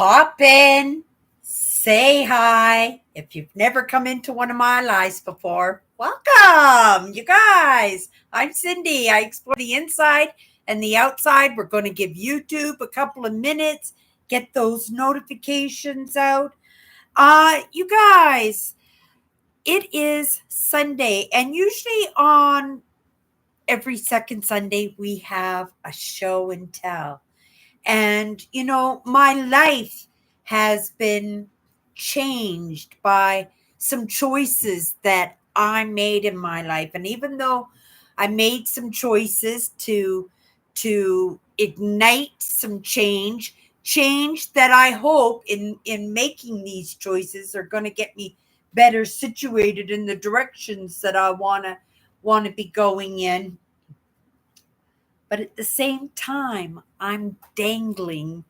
Pop in, say hi. If you've never come into one of my lives before, welcome, you guys. I'm Cindy. I explore the inside and the outside. We're going to give YouTube a couple of minutes, get those notifications out. You guys, it is Sunday, and usually on every second Sunday, we have a show and tell. And, my life has been changed by some choices that I made in my life. And even though I made some choices to ignite some change that I hope in making these choices are going to get me better situated in the directions that I want to be going in, but at the same time, I'm dangling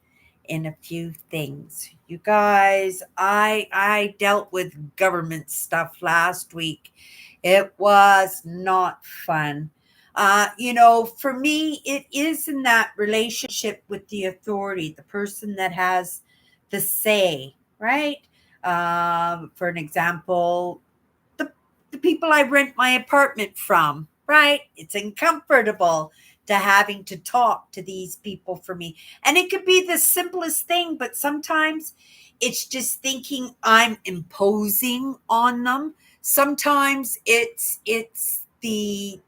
in a few things. You guys, I dealt with government stuff last week. It was not fun. For me, it is in that relationship with the authority, the person that has the say, right? For an example, the, the people I rent my apartment from, right? It's uncomfortable to having to talk to these people for me. And it could be the simplest thing, but sometimes it's just thinking I'm imposing on them. Sometimes it's the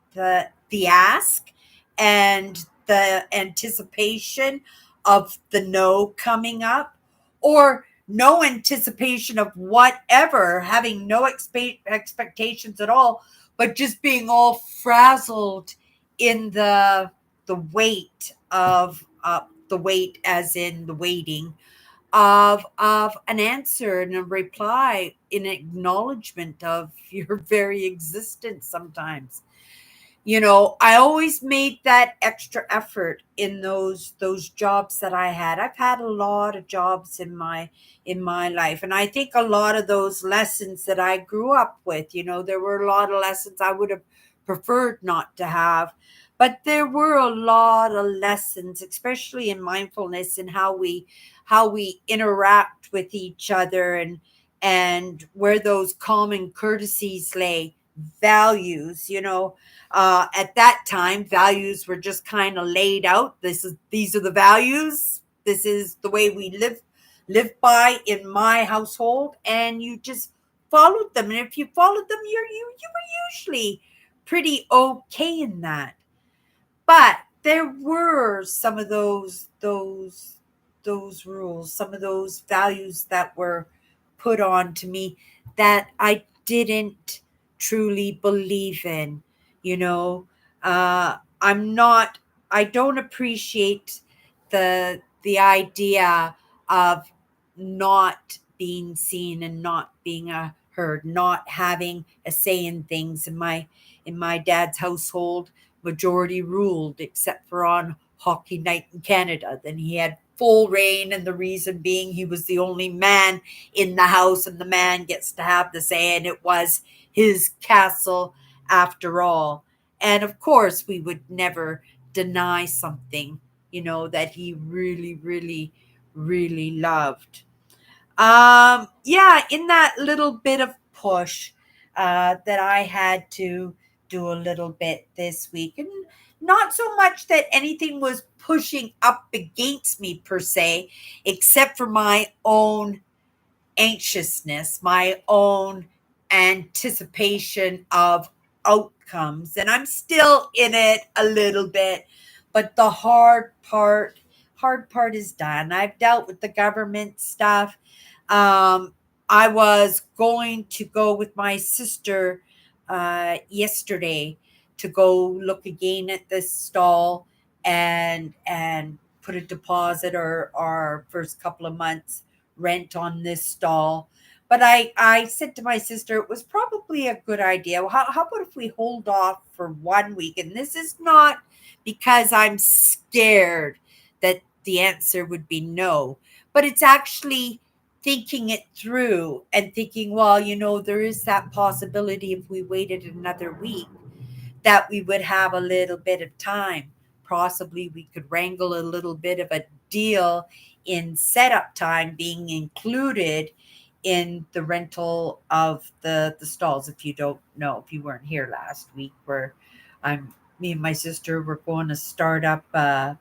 ask and the anticipation of the no coming up, or no anticipation of whatever, having no expectations at all, but just being all frazzled in the weight of the weight, as in the waiting of an answer and a reply, in acknowledgement of your very existence. Sometimes, I always made that extra effort in those jobs that I had. I've had a lot of jobs in my life, and I think a lot of those lessons that I grew up with, there were a lot of lessons I would have preferred not to have, but there were a lot of lessons, especially in mindfulness and how we interact with each other, and where those common courtesies lay, values. At that time, values were just kind of laid out. These are the values. This is the way we live by in my household, and you just followed them. And if you followed them, you were usually pretty okay in that. But there were some of those rules, some of those values that were put on to me that I didn't truly believe in. You know, I'm not. I don't appreciate the idea of not being seen and not being heard, not having a say in things. In my dad's household, majority ruled, except for on hockey night in Canada. Then he had full reign, and the reason being he was the only man in the house, and the man gets to have the say, and it was his castle after all. And of course, we would never deny something, that he really, really, really loved. Yeah, in that little bit of push that I had to do a little bit this week, and not so much that anything was pushing up against me per se, except for my own anxiousness, my own anticipation of outcomes. And I'm still in it a little bit, but the hard part is done. I've dealt with the government stuff. Um, I was going to go with my sister yesterday to go look again at this stall, and put a deposit, or our first couple of months rent on this stall. But I said to my sister, it was probably a good idea. Well, how about if we hold off for 1 week? And this is not because I'm scared that the answer would be no, but it's actually thinking it through and thinking, well, there is that possibility if we waited another week that we would have a little bit of time. Possibly we could wrangle a little bit of a deal in setup time being included in the rental of the stalls. If you don't know, if you weren't here last week, where I'm me and my sister were going to start up uh,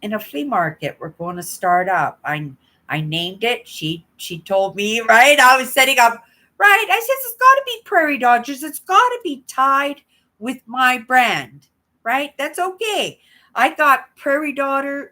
in a flea market. We're going to start up. I named it. She told me, right. I was setting up, right. I said it's got to be Prairie Dodgers. It's got to be tied with my brand, right? That's okay. I got Prairie Dodgers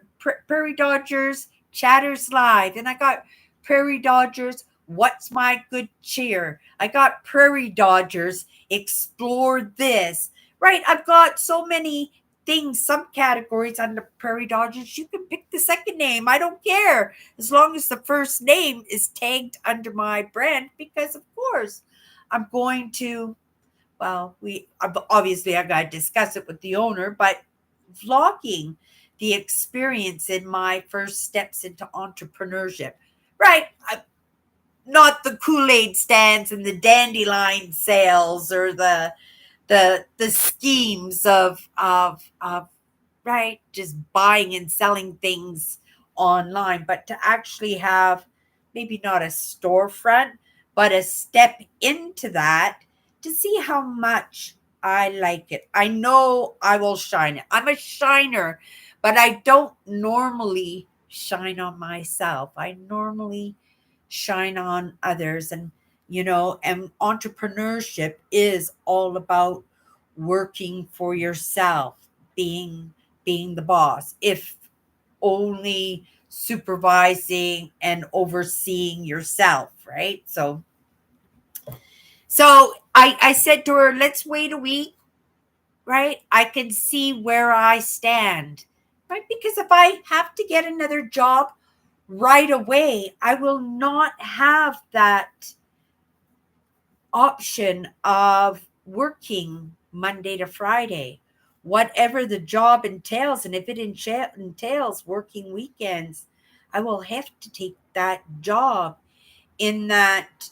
Chatters Live, and I got Prairie Dodgers What's My Good Cheer. I got Prairie Dodgers Explore This. Right, I've got so many things, subcategories on the Prairie Dodgers. You can pick the second name. I don't care. As long as the first name is tagged under my brand, because of course I'm going to, well, obviously I got to discuss it with the owner, but vlogging the experience in my first steps into entrepreneurship. Right. Not the Kool-Aid stands and the dandelion sales or the schemes of right, just buying and selling things online, but to actually have maybe not a storefront, but a step into that to see how much I like it. I know I will shine it. I'm a shiner, but I don't normally shine on myself. I normally shine on others. And entrepreneurship is all about working for yourself, being the boss, if only supervising and overseeing yourself, right? So I said to her, let's wait a week, right? I can see where I stand, right? Because if I have to get another job right away, I will not have that option of working Monday to Friday, whatever the job entails. And if it entails working weekends, I will have to take that job, in that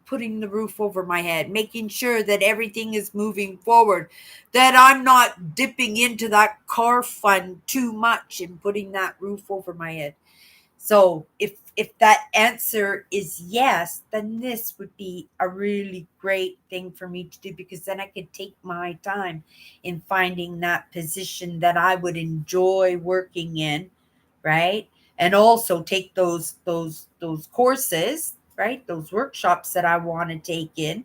putting the roof over my head, making sure that everything is moving forward, that I'm not dipping into that car fund too much and putting that roof over my head. So if that answer is yes, then this would be a really great thing for me to do, because then I could take my time in finding that position that I would enjoy working in, right? And also take those courses, right? Those workshops that I want to take in,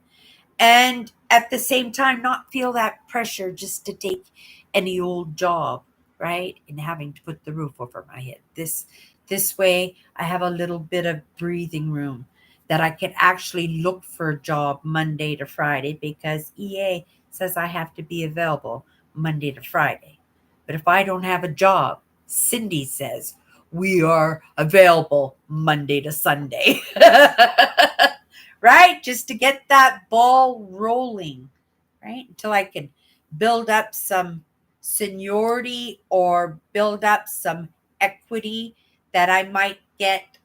and at the same time not feel that pressure just to take any old job, right, and having to put the roof over my head. This way I have a little bit of breathing room, that I can actually look for a job Monday to Friday, because EA says I have to be available Monday to Friday. But if I don't have a job, Cindy says we are available Monday to Sunday. Right? Just to get that ball rolling, right? Until I can build up some seniority or build up some equity, that I might get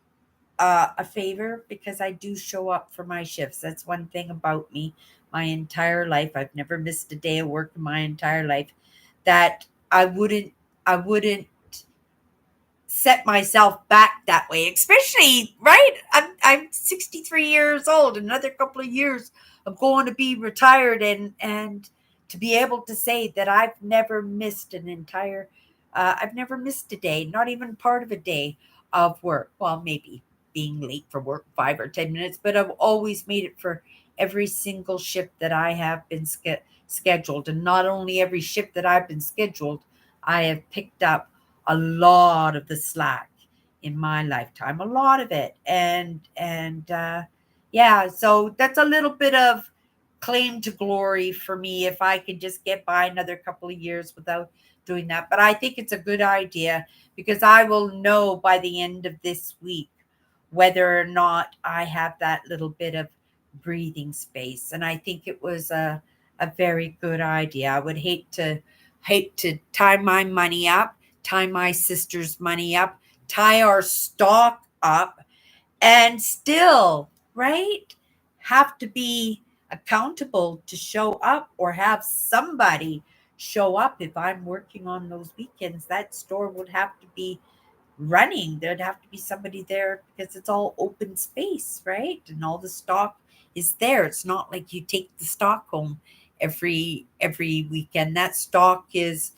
a favor, because I do show up for my shifts. That's one thing about me. My entire life, I've never missed a day of work in my entire life. That I wouldn't set myself back that way, especially, right. I'm 63 years old. Another couple of years I'm going to be retired, and to be able to say that I've never missed a day, not even part of a day of work. Well, maybe being late for work 5 or 10 minutes, but I've always made it for every single shift that I have been scheduled. And not only every shift that I've been scheduled, I have picked up a lot of the slack in my lifetime, a lot of it. And yeah, so that's a little bit of claim to glory for me, if I can just get by another couple of years without doing that. But I think it's a good idea, because I will know by the end of this week whether or not I have that little bit of breathing space. And I think it was a very good idea. I would hate to tie my money up, tie my sister's money up, tie our stock up, and still, right, have to be accountable to show up, or have somebody show up if I'm working on those weekends. That store would have to be running. There'd have to be somebody there because it's all open space, right? And all the stock is there. It's not like you take the stock home every weekend. That stock is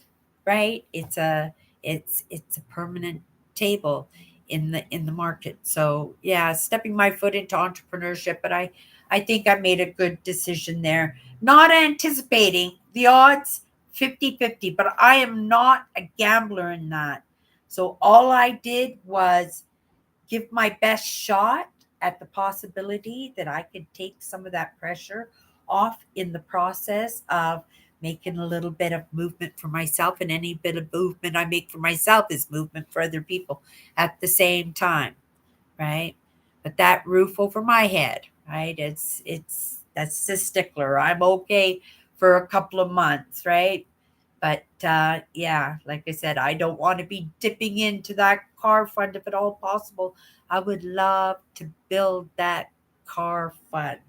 right. It's a permanent table in the market. So yeah, stepping my foot into entrepreneurship, but I think I made a good decision there. Not anticipating the odds 50-50, but I am not a gambler in that. So all I did was give my best shot at the possibility that I could take some of that pressure off in the process of making a little bit of movement for myself. And any bit of movement I make for myself is movement for other people at the same time, right? But that roof over my head, right? It's that's the stickler. I'm okay for a couple of months, right? But yeah, like I said, I don't want to be dipping into that car fund if at all possible. I would love to build that car fund.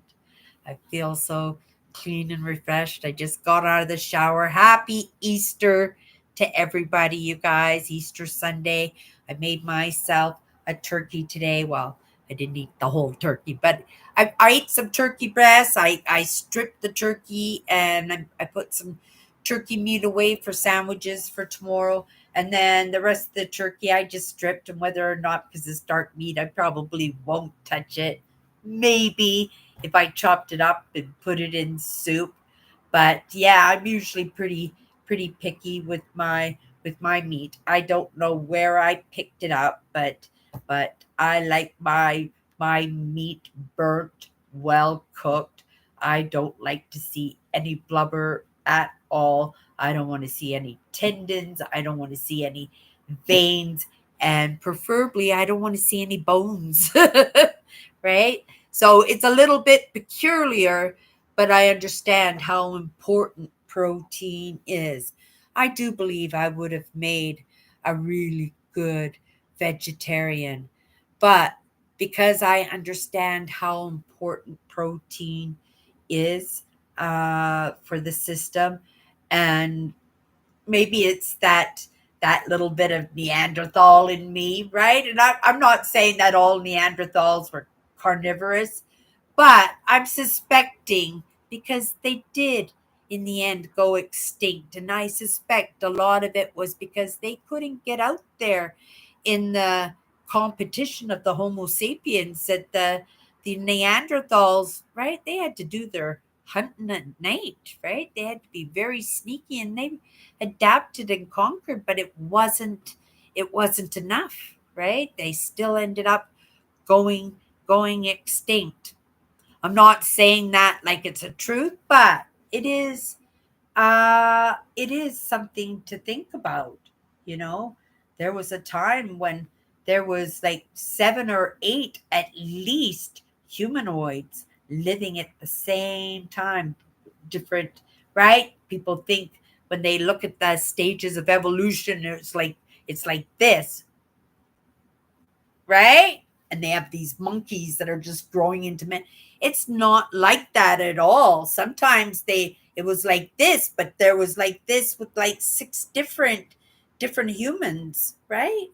I feel so clean and refreshed. I just got out of the shower. Happy Easter to everybody, you guys. Easter Sunday. I made myself a turkey today. Well, I didn't eat the whole turkey, but I ate some turkey breasts. I stripped the turkey and I put some turkey meat away for sandwiches for tomorrow. And then the rest of the turkey I just stripped, and whether or not, because it's dark meat, I probably won't touch it. Maybe if I chopped it up and put it in soup. But yeah, I'm usually pretty picky with my meat. I don't know where I picked it up, but I like my meat burnt, well cooked. I don't like to see any blubber at all. I don't want to see any tendons. I don't want to see any veins. And preferably, I don't want to see any bones. Right? So it's a little bit peculiar, but I understand how important protein is. I do believe I would have made a really good vegetarian, but because I understand how important protein is for the system, and maybe it's that little bit of Neanderthal in me, right? And I'm not saying that all Neanderthals were carnivorous, but I'm suspecting because they did in the end go extinct. And I suspect a lot of it was because they couldn't get out there in the competition of the Homo sapiens that the Neanderthals, right? They had to do their hunting at night, right? They had to be very sneaky and they adapted and conquered, but it wasn't enough, right? They still ended up going going extinct. I'm not saying that like it's a truth, but it is something to think about, you know. There was a time when there was like 7 or 8 at least humanoids living at the same time, different, right? People think when they look at the stages of evolution, it's like this, right? And they have these monkeys that are just growing into men. It's not like that at all. Sometimes it was like this, but there was like this with like 6 different humans, right?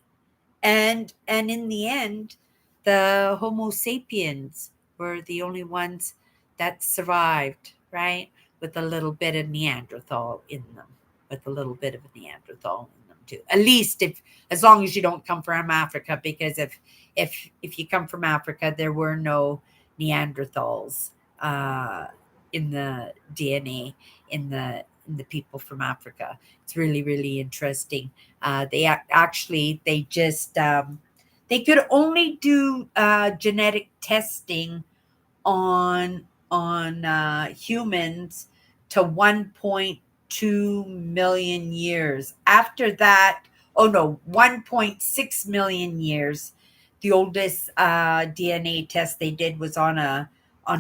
And in the end, the Homo sapiens were the only ones that survived, right? With a little bit of Neanderthal in them, with a little bit of Neanderthal in them too. At least if as long as you don't come from Africa, because if you come from Africa, there were no Neanderthals in the DNA in the people from Africa. It's really really interesting. Actually they just they could only do genetic testing on humans to 1.2 million years. After that, oh no, 1.6 million years. The oldest DNA test they did was on a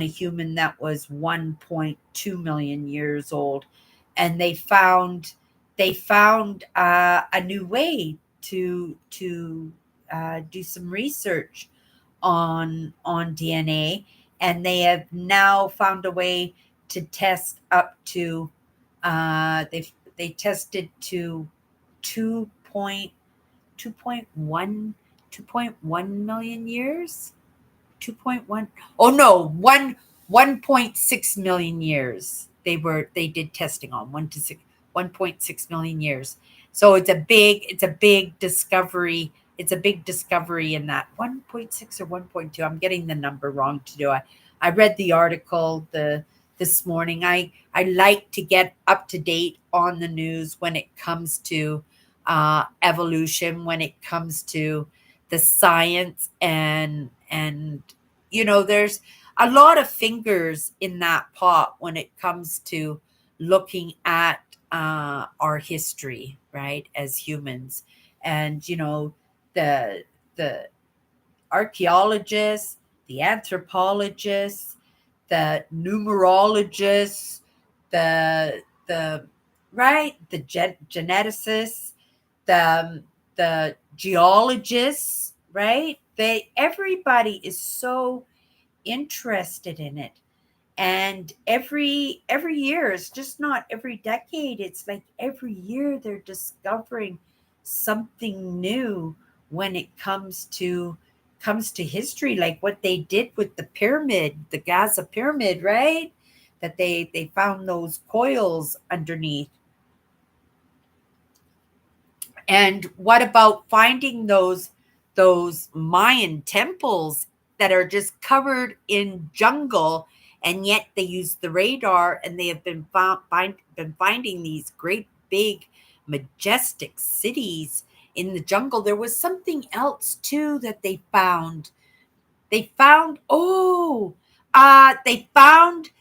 human that was 1.2 million years old, and they found a new way to do some research on DNA, and they have now found a way to test up to they've they tested to 2 point 2.1 2.1 million years. 2.1, oh no, 1.6 million years they did testing on 1.6 million years. So it's a big discovery. It's a big discovery in that 1.6 or 1.2. I'm getting the number wrong to do. I read the article this morning. I like to get up to date on the news when it comes to evolution, when it comes to the science, and there's a lot of fingers in that pot when it comes to looking at our history, right, as humans. And the the archaeologists, the anthropologists, the numerologists, the right, the geneticists, the geologists, right? Everybody is so interested in it. And every year, it's just not every decade, it's like every year they're discovering something new when it comes to history, like what they did with the pyramid, the Gaza pyramid, right? That they found those coils underneath. And what about finding those Mayan temples that are just covered in jungle, and yet they use the radar, and they have been finding these great big majestic cities in the jungle. There was something else too that they found. They found oh, they found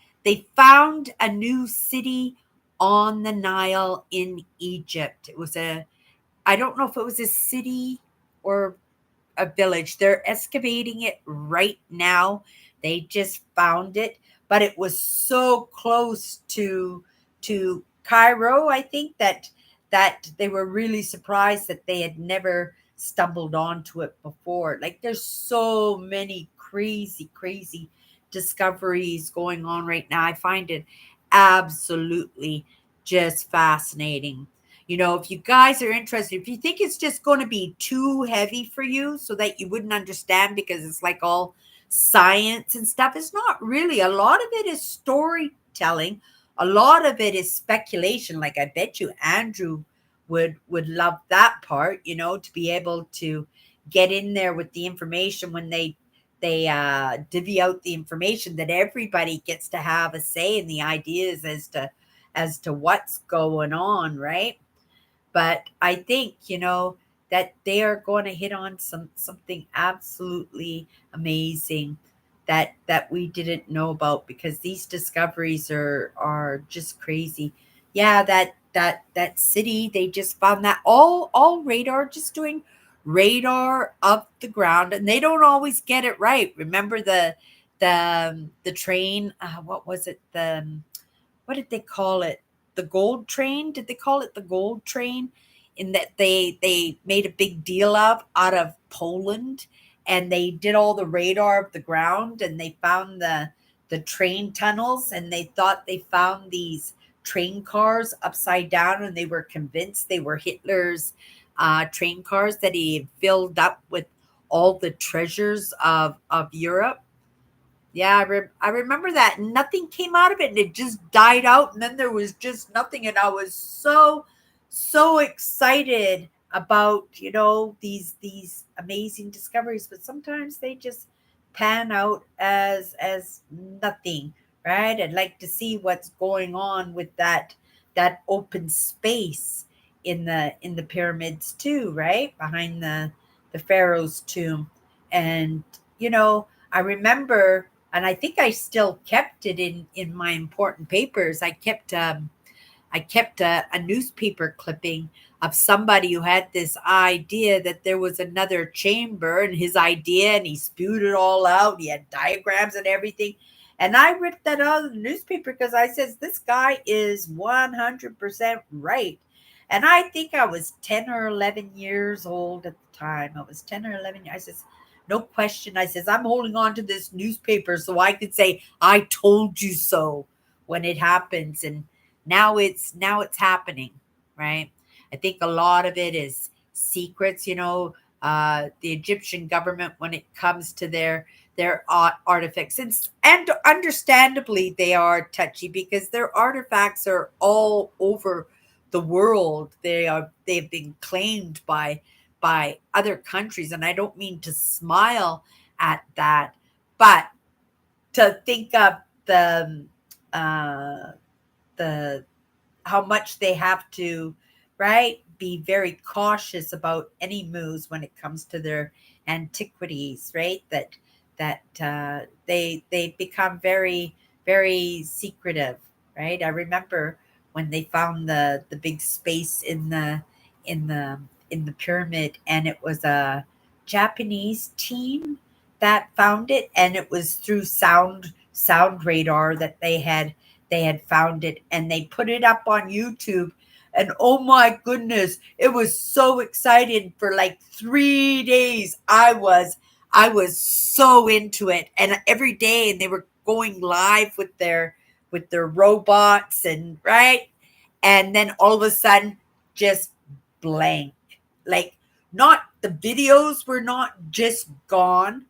a new city on the Nile in Egypt. It was a I don't know if it was a city or a village. They're excavating it right now. They just found it, but it was so close to Cairo, I think, that they were really surprised that they had never stumbled onto it before. Like, there's so many crazy, crazy discoveries going on right now. I find it absolutely just fascinating. If you guys are interested, if you think it's just going to be too heavy for you so that you wouldn't understand because it's like all science and stuff, it's not really. A lot of it is storytelling. A lot of it is speculation. Like, I bet you Andrew would love that part, to be able to get in there with the information when they divvy out the information, that everybody gets to have a say in the ideas as to what's going on, right? But I think, that they are going to hit on something absolutely amazing that we didn't know about, because these discoveries are just crazy. Yeah, that city, they just found that all radar, just doing radar up the ground, and they don't always get it right. Remember the train, what was it, what did they call it? The gold train? Did they call it the gold train? In that they made a big deal of out of Poland, and they did all the radar of the ground, and they found the train tunnels, and they thought they found these train cars upside down, and they were convinced they were Hitler's train cars that he had filled up with all the treasures of Europe. Yeah, I remember that. Nothing came out of it, and it just died out, and then there was just nothing. And I was so excited about these amazing discoveries, but sometimes they just pan out as nothing, right? I'd like to see what's going on with that open space in the pyramids too, right? Behind the pharaoh's tomb. And I remember, and I think I still kept it in my important papers. I kept a newspaper clipping of somebody who had this idea that there was another chamber, and his idea, and he spewed it all out. He had diagrams and everything. And I ripped that out of the newspaper because I says, this guy is 100% right. And I think I was 10 or 11 years old at the time. I was 10 or 11. I says, no question. I says, I'm holding on to this newspaper so I could say, I told you so when it happens. And now it's happening. right? I think a lot of it is secrets, the Egyptian government when it comes to their artifacts, and understandably they are touchy because their artifacts are all over the world. They've been claimed by other countries, and I don't mean to smile at that, but to think of uh, the how much they have to, right, be very cautious about any moves when it comes to their antiquities, right? That they become very very secretive, right? I remember when they found the big space in the in the pyramid, and it was a Japanese team that found it, and it was through sound radar that they had found it, and they put it up on YouTube. And oh my goodness, it was so exciting for like 3 days. I was so into it, and every day, and they were going live with their robots, and right, and then all of a sudden, just blank. Like, not the videos were not just gone,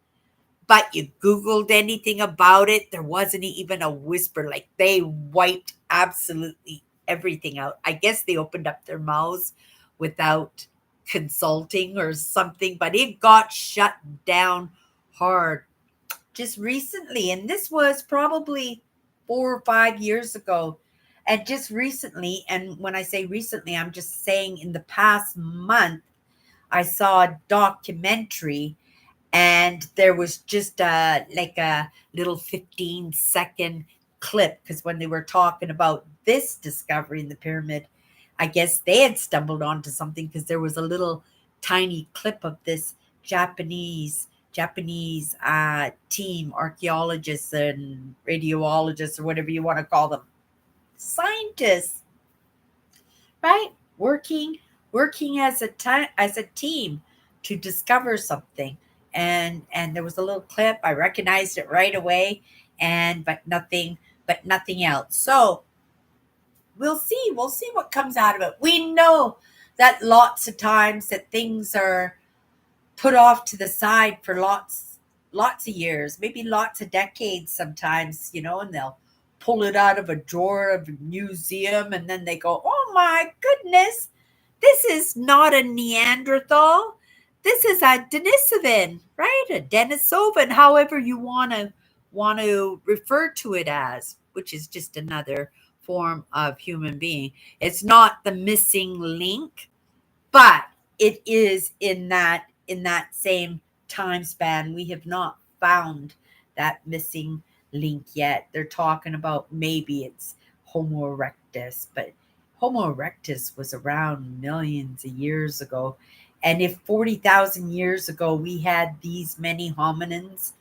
but you Googled anything about it, there wasn't even a whisper. Like, they wiped absolutely everything out. I guess they opened up their mouths without consulting or something, but it got shut down hard just recently. And this was probably 4 or 5 years ago. And just recently, and when I say recently, I'm just saying in the past month, I saw a documentary, and there was just a little 15-second clip, because when they were talking about this discovery in the pyramid, I guess they had stumbled onto something, because there was a little tiny clip of this Japanese team, archaeologists and radiologists, or whatever you want to call them, scientists, right? Working as a team to discover something. And there was a little clip. I recognized it right away, and but nothing else. So we'll see what comes out of it. We know that lots of times that things are put off to the side for lots of years, maybe lots of decades sometimes, and they'll pull it out of a drawer of a museum, and then they go, "Oh my goodness, this is not a Neanderthal. This is a Denisovan, right? A Denisovan, however you want to refer to it as, which is just another form of human being. It's not the missing link, but it is in that same time span. We have not found that missing link yet. They're talking about maybe it's Homo erectus, but Homo erectus was around millions of years ago. And if 40,000 years ago we had these many hominins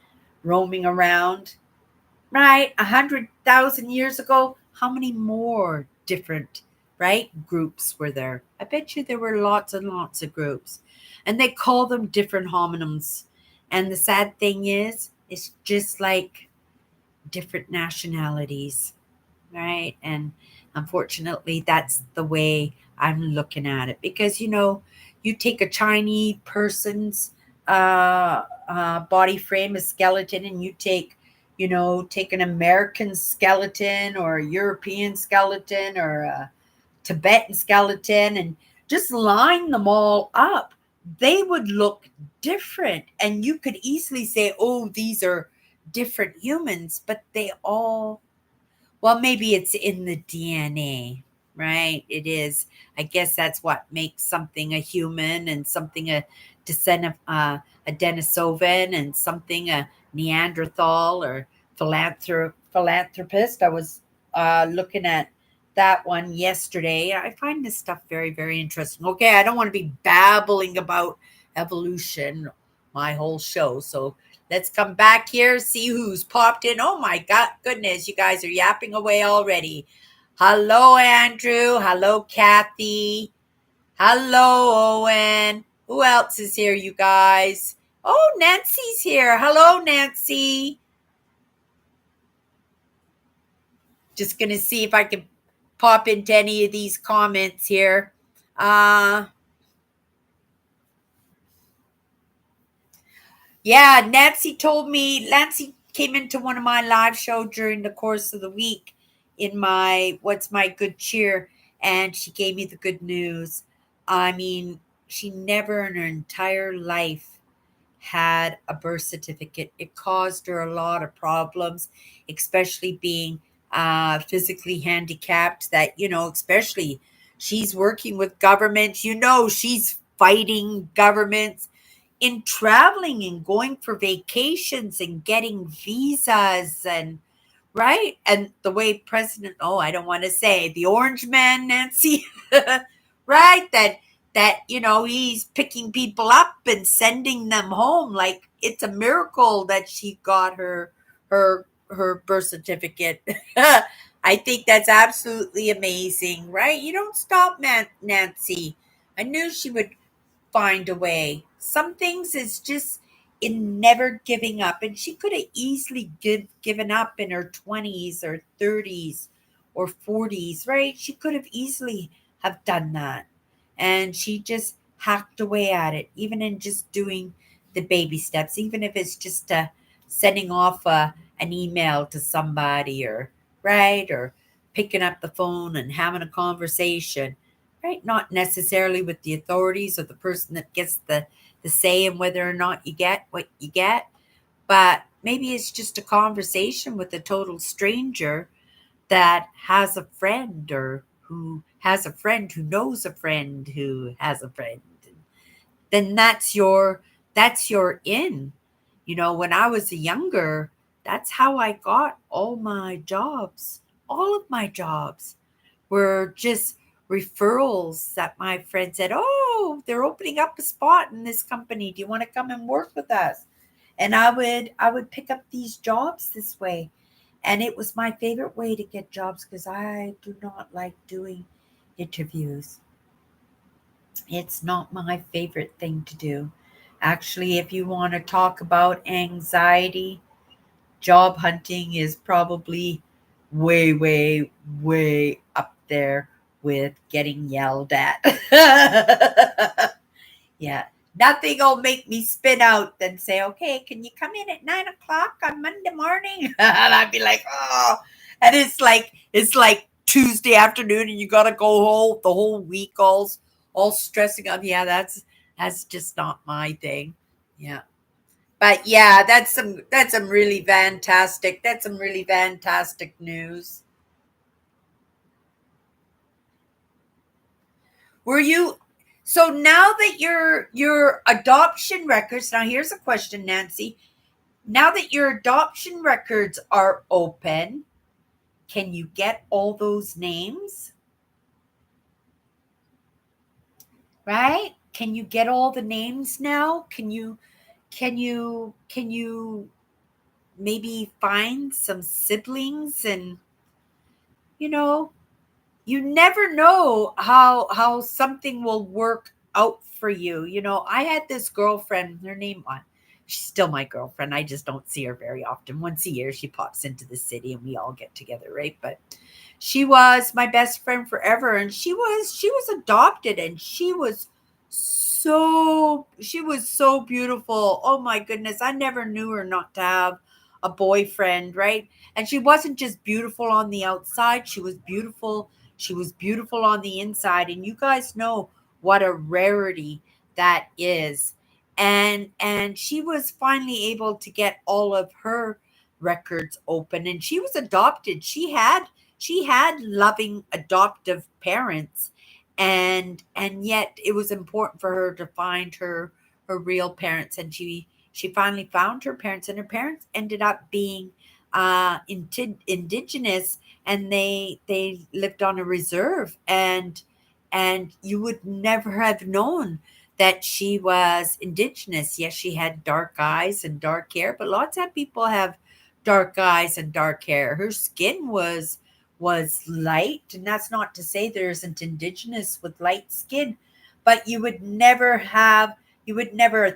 roaming around, right? 100,000 years ago, how many more different, right, groups were there? I bet you there were lots and lots of groups. And they call them different hominins. And the sad thing is, it's just like different nationalities, right? And unfortunately, that's the way I'm looking at it. Because, you take a Chinese person's body frame, a skeleton, and you take an American skeleton, or a European skeleton, or a Tibetan skeleton, and just line them all up, they would look different. And you could easily say, oh, these are different humans, but they all, well, maybe it's in the DNA, right? It is. I guess that's what makes something a human, and something a descendant, a Denisovan, and something a Neanderthal, or philanthropist. I was looking at that one yesterday. I find this stuff very, very interesting. Okay, I don't want to be babbling about evolution my whole show. So let's come back here, see who's popped in. Oh my God, goodness, you guys are yapping away already. Hello, Andrew. Hello, Kathy. Hello, Owen. Who else is here, you guys? Oh, Nancy's here. Hello, Nancy. Just going to see if I can pop into any of these comments here. Uh, yeah, Nancy came into one of my live show during the course of the week in my What's My Good Cheer, and she gave me the good news. I mean, she never in her entire life had a birth certificate. It caused her a lot of problems, especially being physically handicapped. That, especially she's working with governments, she's fighting governments in traveling and going for vacations and getting visas and right? And the way I don't want to say the orange man, Nancy, right? That he's picking people up and sending them home. Like it's a miracle that she got her birth certificate. I think that's absolutely amazing, right? You don't stop, Nancy. I knew she would find a way. Some things is just in never giving up. And she could have easily given up in her 20s or 30s or 40s, right? She could have easily have done that. And she just hacked away at it, even in just doing the baby steps, even if it's just sending off an email to somebody or, right? Or picking up the phone and having a conversation, right? Not necessarily with the authorities or the person that gets the say in whether or not you get what you get, but maybe it's just a conversation with a total stranger that has a friend or who has a friend who knows a friend who has a friend. Then that's your in. When I was younger, that's how I got all my jobs. All of my jobs were just referrals that my friend said, "Oh, they're opening up a spot in this company. Do you want to come and work with us?" And I would pick up these jobs this way. And it was my favorite way to get jobs because I do not like doing interviews. It's not my favorite thing to do. Actually, if you want to talk about anxiety, job hunting is probably way, way, way up there with getting yelled at. Yeah. Nothing will make me spin out than say, okay, can you come in at 9 o'clock on Monday morning? And I'd be like, oh. And it's like Tuesday afternoon and you gotta go home the whole week all stressing out. Yeah, that's just not my thing. Yeah. But yeah, that's some really fantastic news. Were you so now that your adoption records, now here's a question, Nancy. Now that your adoption records are open, can you get all those names? Right? Can you get all the names now? Can you maybe find some siblings and you know you never know how something will work out for you. I had this girlfriend, her name on she's still my girlfriend. I just don't see her very often. Once a year she pops into the city and we all get together, right? But she was my best friend forever and she was adopted and she was so beautiful. Oh my goodness, I never knew her not to have a boyfriend, right? And she wasn't just beautiful on the outside, she was beautiful on the inside, and you guys know what a rarity that is. And she was finally able to get all of her records open, and she was adopted. She had loving adoptive parents, and yet it was important for her to find her real parents, and she finally found her parents, and her parents ended up being indigenous, and they lived on a reserve, and you would never have known that she was indigenous. Yes, she had dark eyes and dark hair, but lots of people have dark eyes and dark hair. Her skin was light, and that's not to say there isn't indigenous with light skin, but you would never have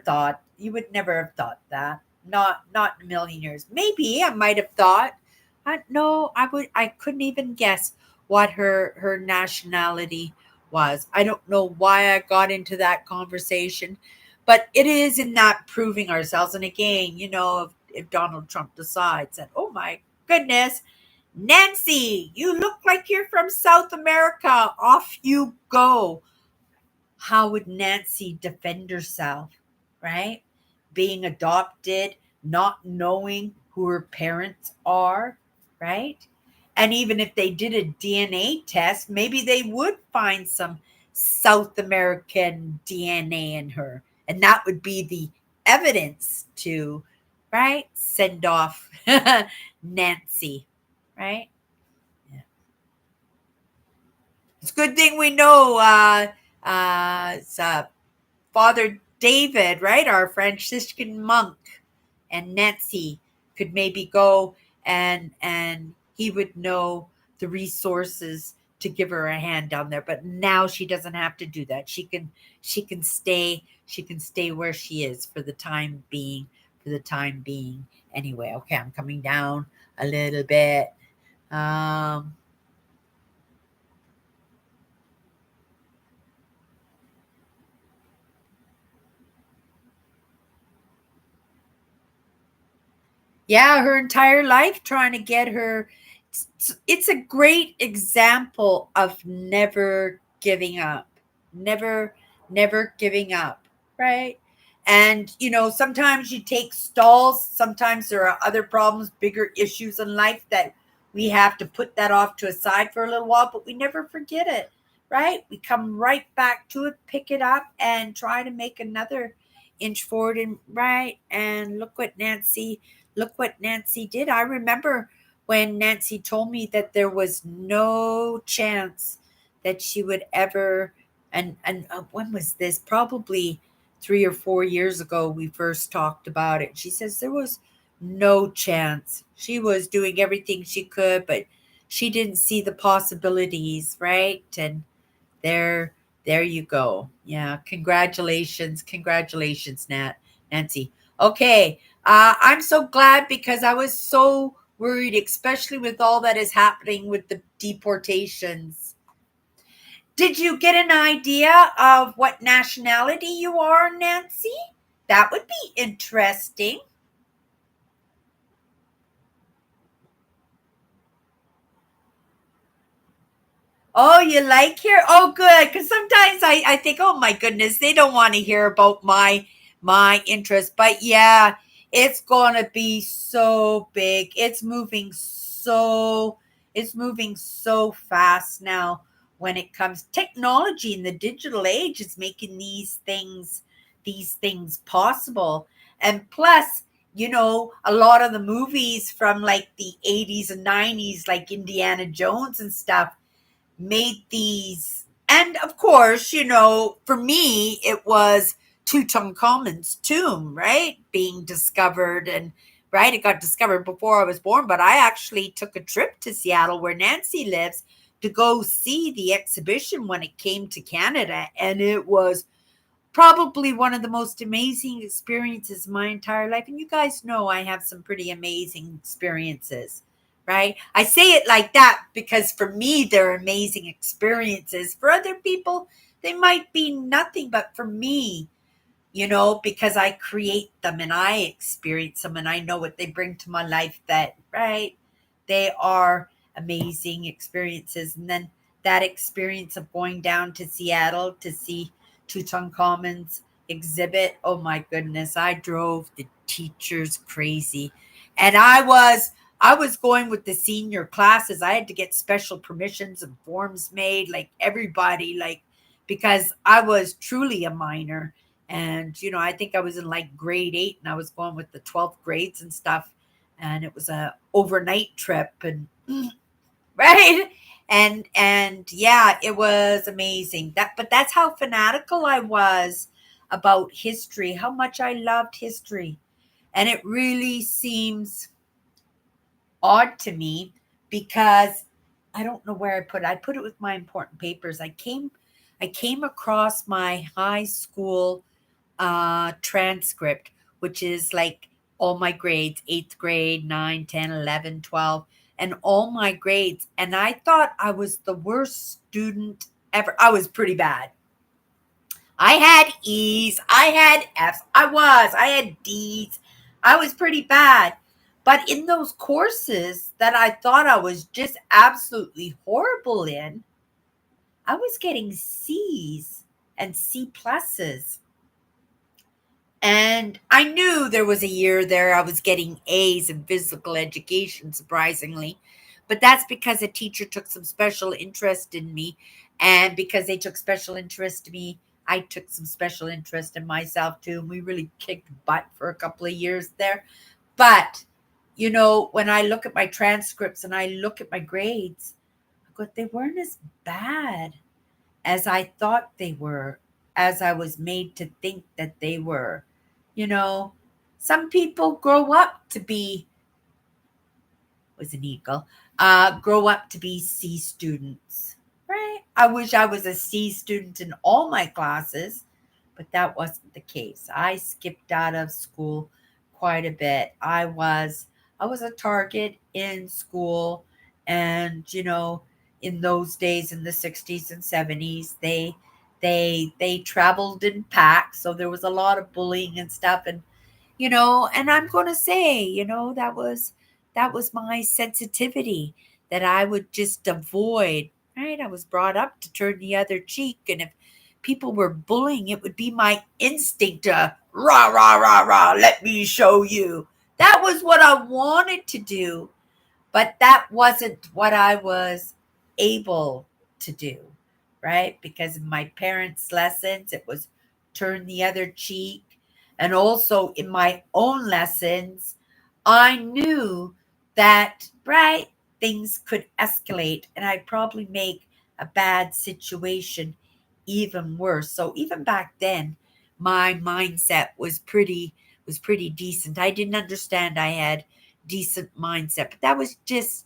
thought that. Not in a million years. Maybe I might have thought. No, I couldn't even guess what her nationality was. I don't know why I got into that conversation, but it is in that proving ourselves. And again, if Donald Trump decides that, oh my goodness, Nancy, you look like you're from South America, off you go. How would Nancy defend herself, right? Being adopted, not knowing who her parents are, right? And even if they did a DNA test, maybe they would find some South American DNA in her. And that would be the evidence to, right, send off Nancy, right? Yeah. It's a good thing we know it's Father David, right, our Franciscan monk, and Nancy could maybe go and he would know the resources to give her a hand down there. But now she doesn't have to do that. She can stay where she is for the time being. For the time being. Anyway, okay, I'm coming down a little bit. Um Yeah, her entire life trying to get her. It's a great example of never giving up. Never, never giving up, right? And, sometimes you take stalls. Sometimes there are other problems, bigger issues in life that we have to put that off to a side for a little while, but we never forget it, right? We come right back to it, pick it up, and try to make another inch forward. And right. And look what Nancy did. I remember when Nancy told me that there was no chance that she would ever, and when was this? Probably 3 or 4 years ago we first talked about it. She says there was no chance. She was doing everything she could, but she didn't see the possibilities, right? And there there you go. Yeah, congratulations, Nancy. Okay, I'm so glad because I was so worried, especially with all that is happening with the deportations. Did you get an idea of what nationality you are, Nancy? That would be interesting. Oh, you like here? Oh, good. Because sometimes I think, oh my goodness, they don't want to hear about my interest. But yeah, it's gonna be so big. It's moving so fast now when it comes technology and the digital age is making these things possible. And plus, a lot of the movies from like the 80s and 90s, like Indiana Jones and stuff made these. And of course, for me, it was Tutankhamun's tomb, right? Being discovered. And right, it got discovered before I was born, but I actually took a trip to Seattle where Nancy lives to go see the exhibition when it came to Canada. And it was probably one of the most amazing experiences of my entire life. And you guys know I have some pretty amazing experiences, right? I say it like that because for me, they're amazing experiences. For other people, they might be nothing, but for me, because I create them and I experience them and I know what they bring to my life, that, right, they are amazing experiences. And then that experience of going down to Seattle to see Tutankhamun's exhibit, oh my goodness, I drove the teachers crazy. And I was going with the senior classes. I had to get special permissions and forms made, like everybody, like, because I was truly a minor. And I think I was in like grade 8 and I was going with the 12th grades and stuff, and it was a overnight trip. And right. And yeah, it was amazing. But that's how fanatical I was about history, how much I loved history. And it really seems odd to me because I don't know where I put it with my important papers. I came across my high school transcript, which is like all my grades, 8th grade, 9, 10, 11, 12, and all my grades. And I thought I was the worst student ever. I was pretty bad. I had E's, I had F's, I had D's. I was pretty bad. But in those courses that I thought I was just absolutely horrible in, I was getting C's and C pluses. And I knew there was a year there I was getting A's in physical education, surprisingly. But that's because a teacher took some special interest in me. And because they took special interest in me, I took some special interest in myself too. And we really kicked butt for a couple of years there. But, when I look at my transcripts and I look at my grades, I go, they weren't as bad as I thought they were, as I was made to think that they were. You know, some people grow up to be, was an eagle, grow up to be C students, right? I wish I was a C student in all my classes, but that wasn't the case. I skipped out of school quite a bit. I was a target in school, and in those days in the 60s and 70s, they traveled in packs, so there was a lot of bullying and stuff. And I'm going to say, that was my sensitivity, that I would just avoid, right? I was brought up to turn the other cheek, and if people were bullying, it would be my instinct to rah rah rah rah, let me show you. That was what I wanted to do, but that wasn't what I was able to do, right? Because in my parents' lessons, it was turn the other cheek. And also in my own lessons, I knew that, right, things could escalate and I'd probably make a bad situation even worse. So even back then, my mindset was pretty decent. I didn't understand I had decent mindset, but that was just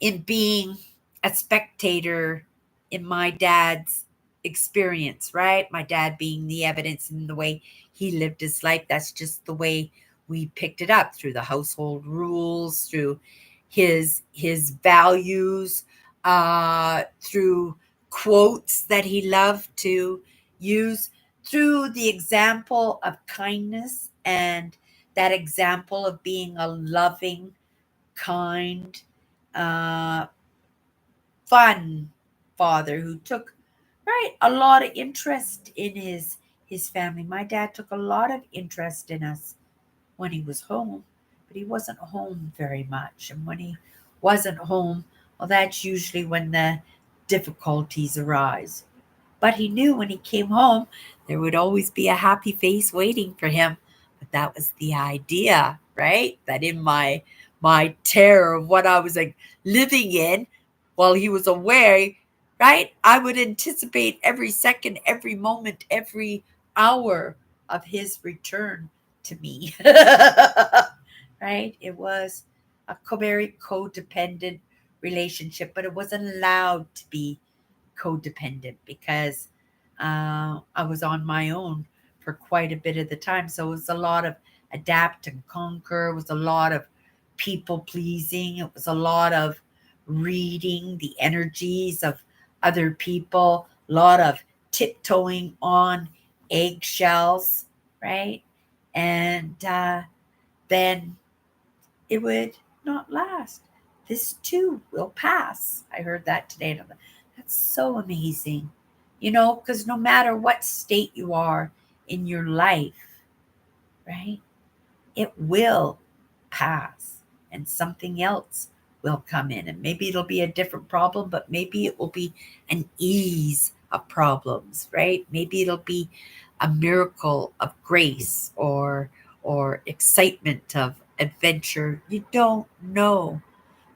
in being a spectator in my dad's experience, right? My dad being the evidence in the way he lived his life. That's just the way we picked it up, through the household rules, through his values, through quotes that he loved to use, through the example of kindness, and that example of being a loving, kind, uh, fun father who took, right, a lot of interest in his family. My dad took a lot of interest in us when he was home, but he wasn't home very much. And when he wasn't home, well, that's usually when the difficulties arise. But he knew when he came home, there would always be a happy face waiting for him. But that was the idea, right? That in my terror of what I was like living in while he was away, right? I would anticipate every second, every moment, every hour of his return to me. Right? It was a very codependent relationship, but it wasn't allowed to be codependent because I was on my own for quite a bit of the time. So it was a lot of adapt and conquer. It was a lot of people pleasing. It was a lot of reading the energies of other people, a lot of tiptoeing on eggshells, right? And then it would not last. This too will pass. I heard that today. And I'm like, that's so amazing. Because no matter what state you are in your life, right, it will pass and something else will come in. And maybe it'll be a different problem, but maybe it will be an ease of problems, right? Maybe it'll be a miracle of grace or excitement of adventure. You don't know,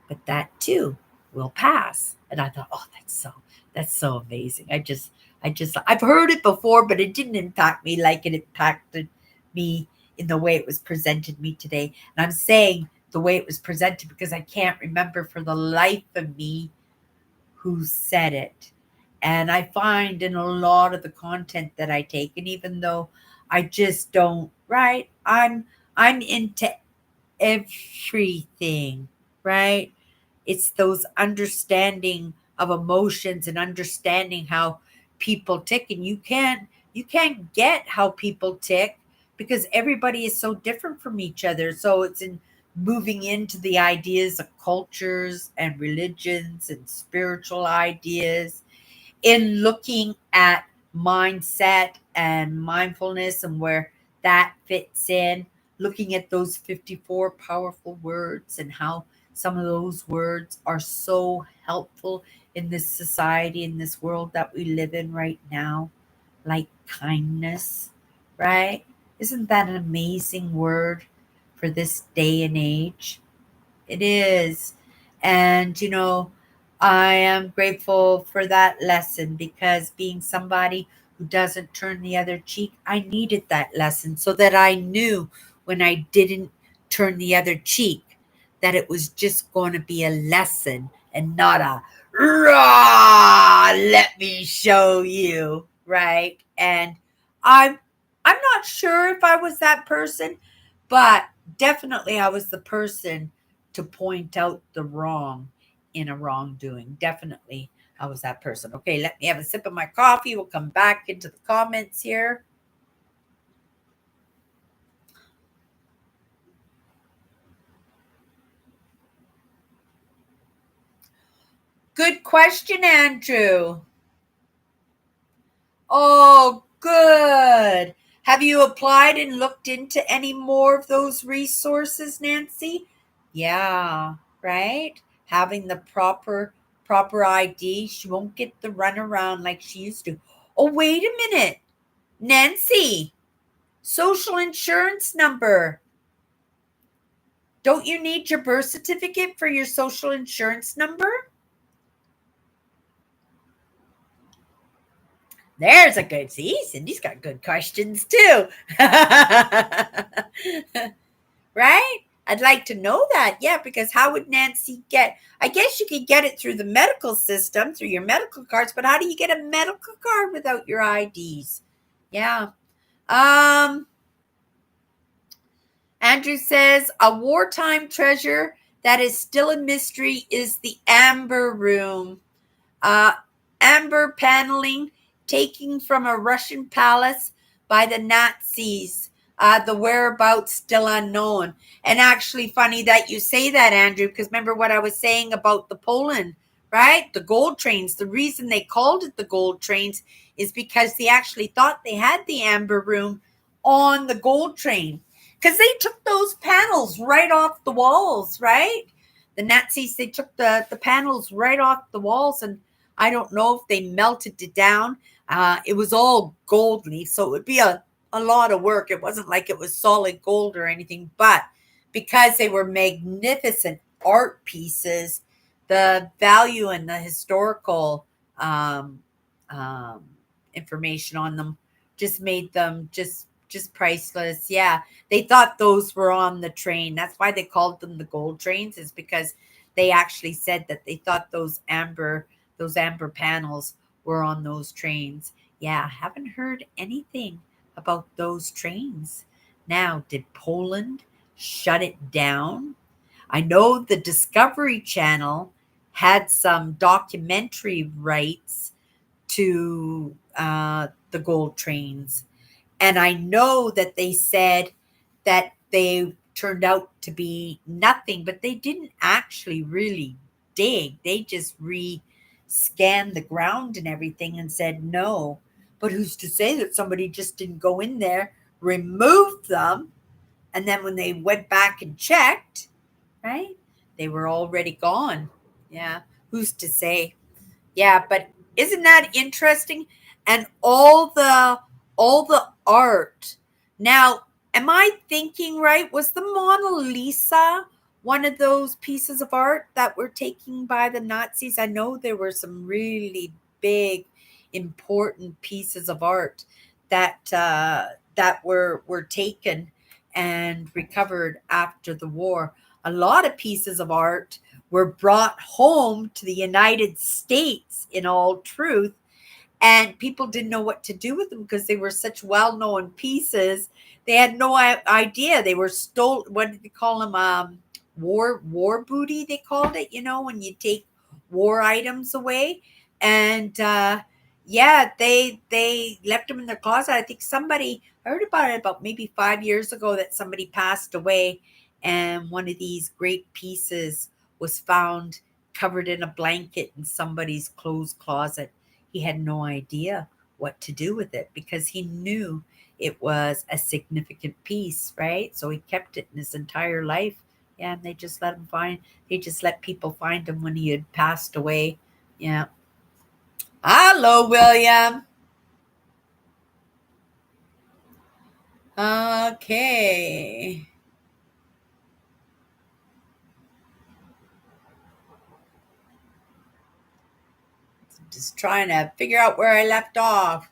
but that too will pass. And I thought, oh, that's so amazing. I've heard it before, but it didn't impact me like it impacted me in the way it was presented me today. And I'm saying the way it was presented because I can't remember for the life of me who said it. And I find in a lot of the content that I take, and even though I just don't, right, I'm into everything, right? It's those understanding of emotions and understanding how people tick. And you can't get how people tick because everybody is so different from each other. So it's in moving into the ideas of cultures and religions and spiritual ideas, in looking at mindset and mindfulness and where that fits in, looking at those 54 powerful words and how some of those words are so helpful in this society, in this world that we live in right now, like kindness, right? Isn't that an amazing word for this day and age? It is. And, I am grateful for that lesson because being somebody who doesn't turn the other cheek, I needed that lesson so that I knew when I didn't turn the other cheek that it was just going to be a lesson and not a raw, let me show you, right? And I'm not sure if I was that person, but definitely I was the person to point out the wrong in a wrongdoing. Definitely I was that person. Okay, let me have a sip of my coffee. We'll come back into the comments here. Good question, Andrew. Oh, good. Have you applied and looked into any more of those resources, Nancy? Yeah, right? Having the proper ID. She won't get the runaround like she used to. Oh, wait a minute. Nancy, social insurance number. Don't you need your birth certificate for your social insurance number? There's a good see. Cindy's got good questions too. Right? I'd like to know that. Yeah, because how would Nancy get? I guess you could get it through the medical system, through your medical cards, but how do you get a medical card without your IDs? Yeah. Um Andrew says a wartime treasure that is still a mystery is the Amber Room. Uh, amber paneling taken from a Russian palace by the Nazis. The whereabouts still unknown. And actually, funny that you say that, Andrew, because remember what I was saying about the Poland, right? The gold trains. The reason they called it the gold trains is because they actually thought they had the Amber Room on the gold train because they took those panels right off the walls, right? The Nazis, they took the panels right off the walls, and I don't know if they melted it down. It was all gold leaf, so it would be a lot of work. It wasn't like it was solid gold or anything, but because they were magnificent art pieces, the value and the historical um, um, information on them just made them just priceless. Yeah, they thought those were on the train. That's why they called them the gold trains, is because they actually said that they thought those amber panels were on those trains. Yeah, haven't heard anything about those trains. Now, did Poland shut it down? I know the Discovery Channel had some documentary rights to the gold trains. And I know that they said that they turned out to be nothing, but they didn't actually really dig. They just scanned the ground and everything and said no. But who's to say that somebody just didn't go in there, remove them, and then when they went back and checked, right, they were already gone. Yeah, who's to say? Yeah, but isn't that interesting? And all the art. Now, am I thinking right? Was the Mona Lisa one of those pieces of art that were taken by the Nazis? I know there were some really big, important pieces of art that were taken and recovered after the war. A lot of pieces of art were brought home to the United States, in all truth, and people didn't know what to do with them because they were such well-known pieces. They had no idea they were stolen. What did they call them? War booty, they called it. When you take war items away. And yeah, they left them in their closet. I think somebody, I heard about it about maybe 5 years ago, that somebody passed away, and one of these great pieces was found covered in a blanket in somebody's clothes closet. He had no idea what to do with it because he knew it was a significant piece, right? So he kept it in his entire life. Yeah, and they just let people find him when he had passed away. Yeah. Hello, William. Okay. Just trying to figure out where I left off.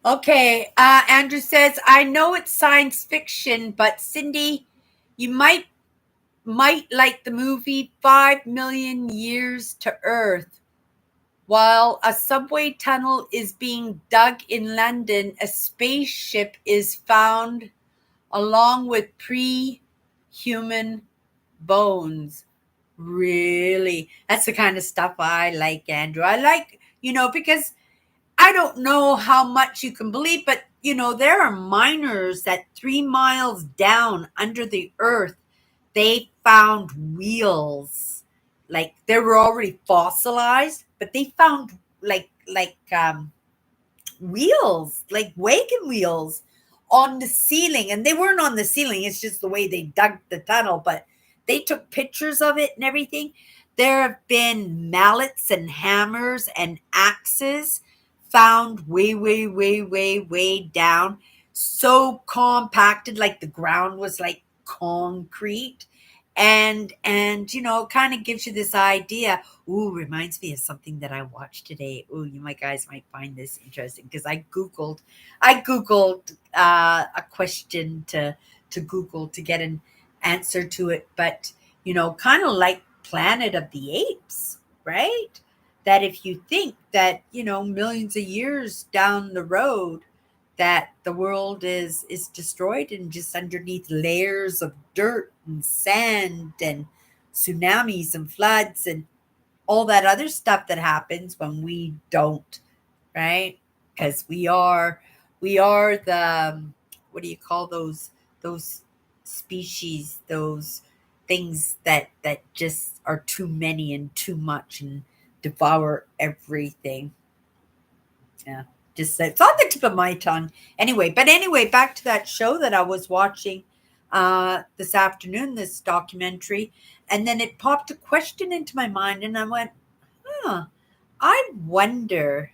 Okay. Andrew says, I know it's science fiction, but Cindy, you might like the movie 5 Million Years to Earth. While a subway tunnel is being dug in London, a spaceship is found along with pre-human bones. Really? That's the kind of stuff I like, Andrew. I like, because I don't know how much you can believe, but there are miners that 3 miles down under the earth, they found wheels. Like they were already fossilized, but they found wheels, like wagon wheels on the ceiling. And they weren't on the ceiling, it's just the way they dug the tunnel, but they took pictures of it and everything. There have been mallets and hammers and axes found way, way, way, way, way down, so compacted, like the ground was like concrete. And kind of gives you this idea. Ooh, reminds me of something that I watched today. Ooh, you guys might find this interesting because I googled a question to Google to get an answer to it. But kind of like Planet of the Apes, right? That if you think that millions of years down the road, that the world is destroyed and just underneath layers of dirt and sand and tsunamis and floods and all that other stuff that happens when we don't, right? Because we are the what do you call those species, those things that just are too many and too much and devour everything. Yeah, just it's on the tip of my tongue. Anyway, back to that show that I was watching this afternoon, this documentary, and then it popped a question into my mind, and I went, huh, I wonder.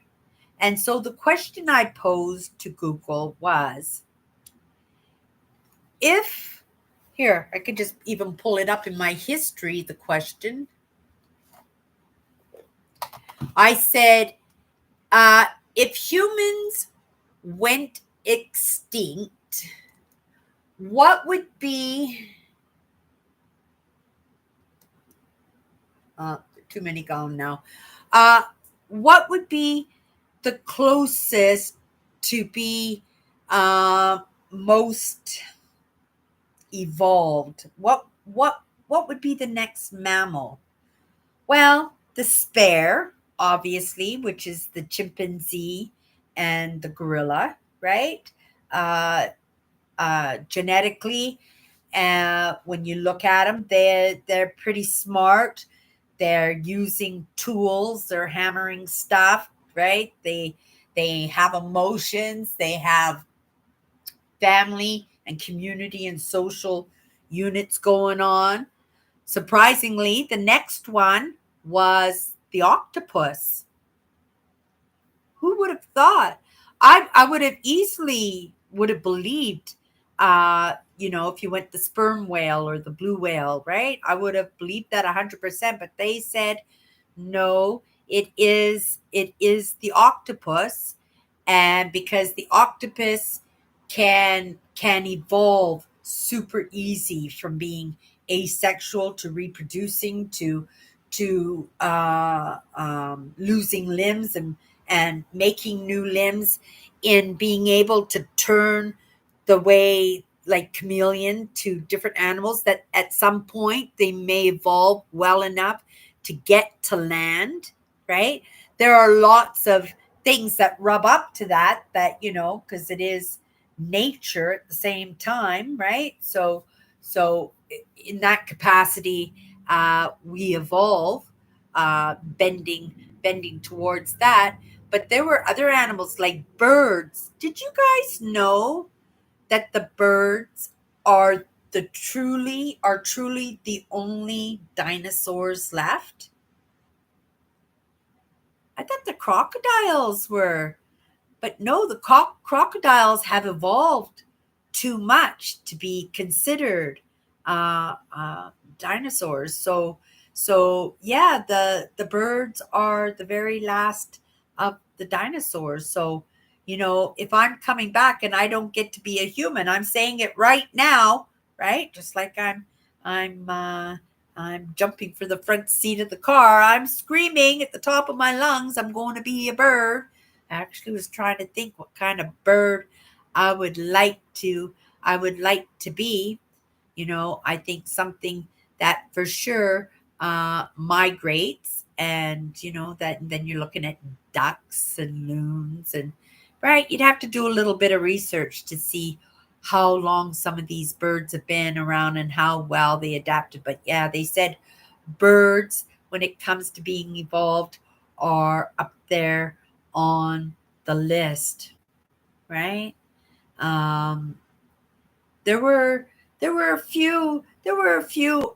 And so the question I posed to Google was, if here, I could just even pull it up in my history, the question. I said, if humans went extinct, what would be too many gone now? What would be the closest to be most evolved? What would be the next mammal? Well, the spare, obviously, which is the chimpanzee and the gorilla, right? Uh, Genetically, when you look at them, they're pretty smart. They're using tools. They're hammering stuff, right? They have emotions. They have family and community and social units going on. Surprisingly, the next one was the octopus. Who would have thought? I would have easily would have believed, if you went the sperm whale or the blue whale, right? I would have believed that 100%. But they said no. It is the octopus, and because the octopus can evolve super easy from being asexual to reproducing to losing limbs and making new limbs, in being able to turn the way like chameleon to different animals, that at some point they may evolve well enough to get to land, right? There are lots of things that rub up to that, because it is nature at the same time, right? So in that capacity, we evolve, bending towards that. But there were other animals like birds. Did you guys know that the birds are truly the only dinosaurs left? I thought the crocodiles were, but no, the crocodiles have evolved too much to be considered dinosaurs. So yeah, the birds are the very last of the dinosaurs. So if I'm coming back and I don't get to be a human, I'm saying it right now, right? Just like I'm jumping for the front seat of the car. I'm screaming at the top of my lungs. I'm going to be a bird. I actually was trying to think what kind of bird I would like to I would like to be. I think something that for sure migrates, and that then you're looking at ducks and loons, and right, you'd have to do a little bit of research to see how long some of these birds have been around and how well they adapted. But yeah, they said birds, when it comes to being evolved, are up there on the list, right? Um, there were a few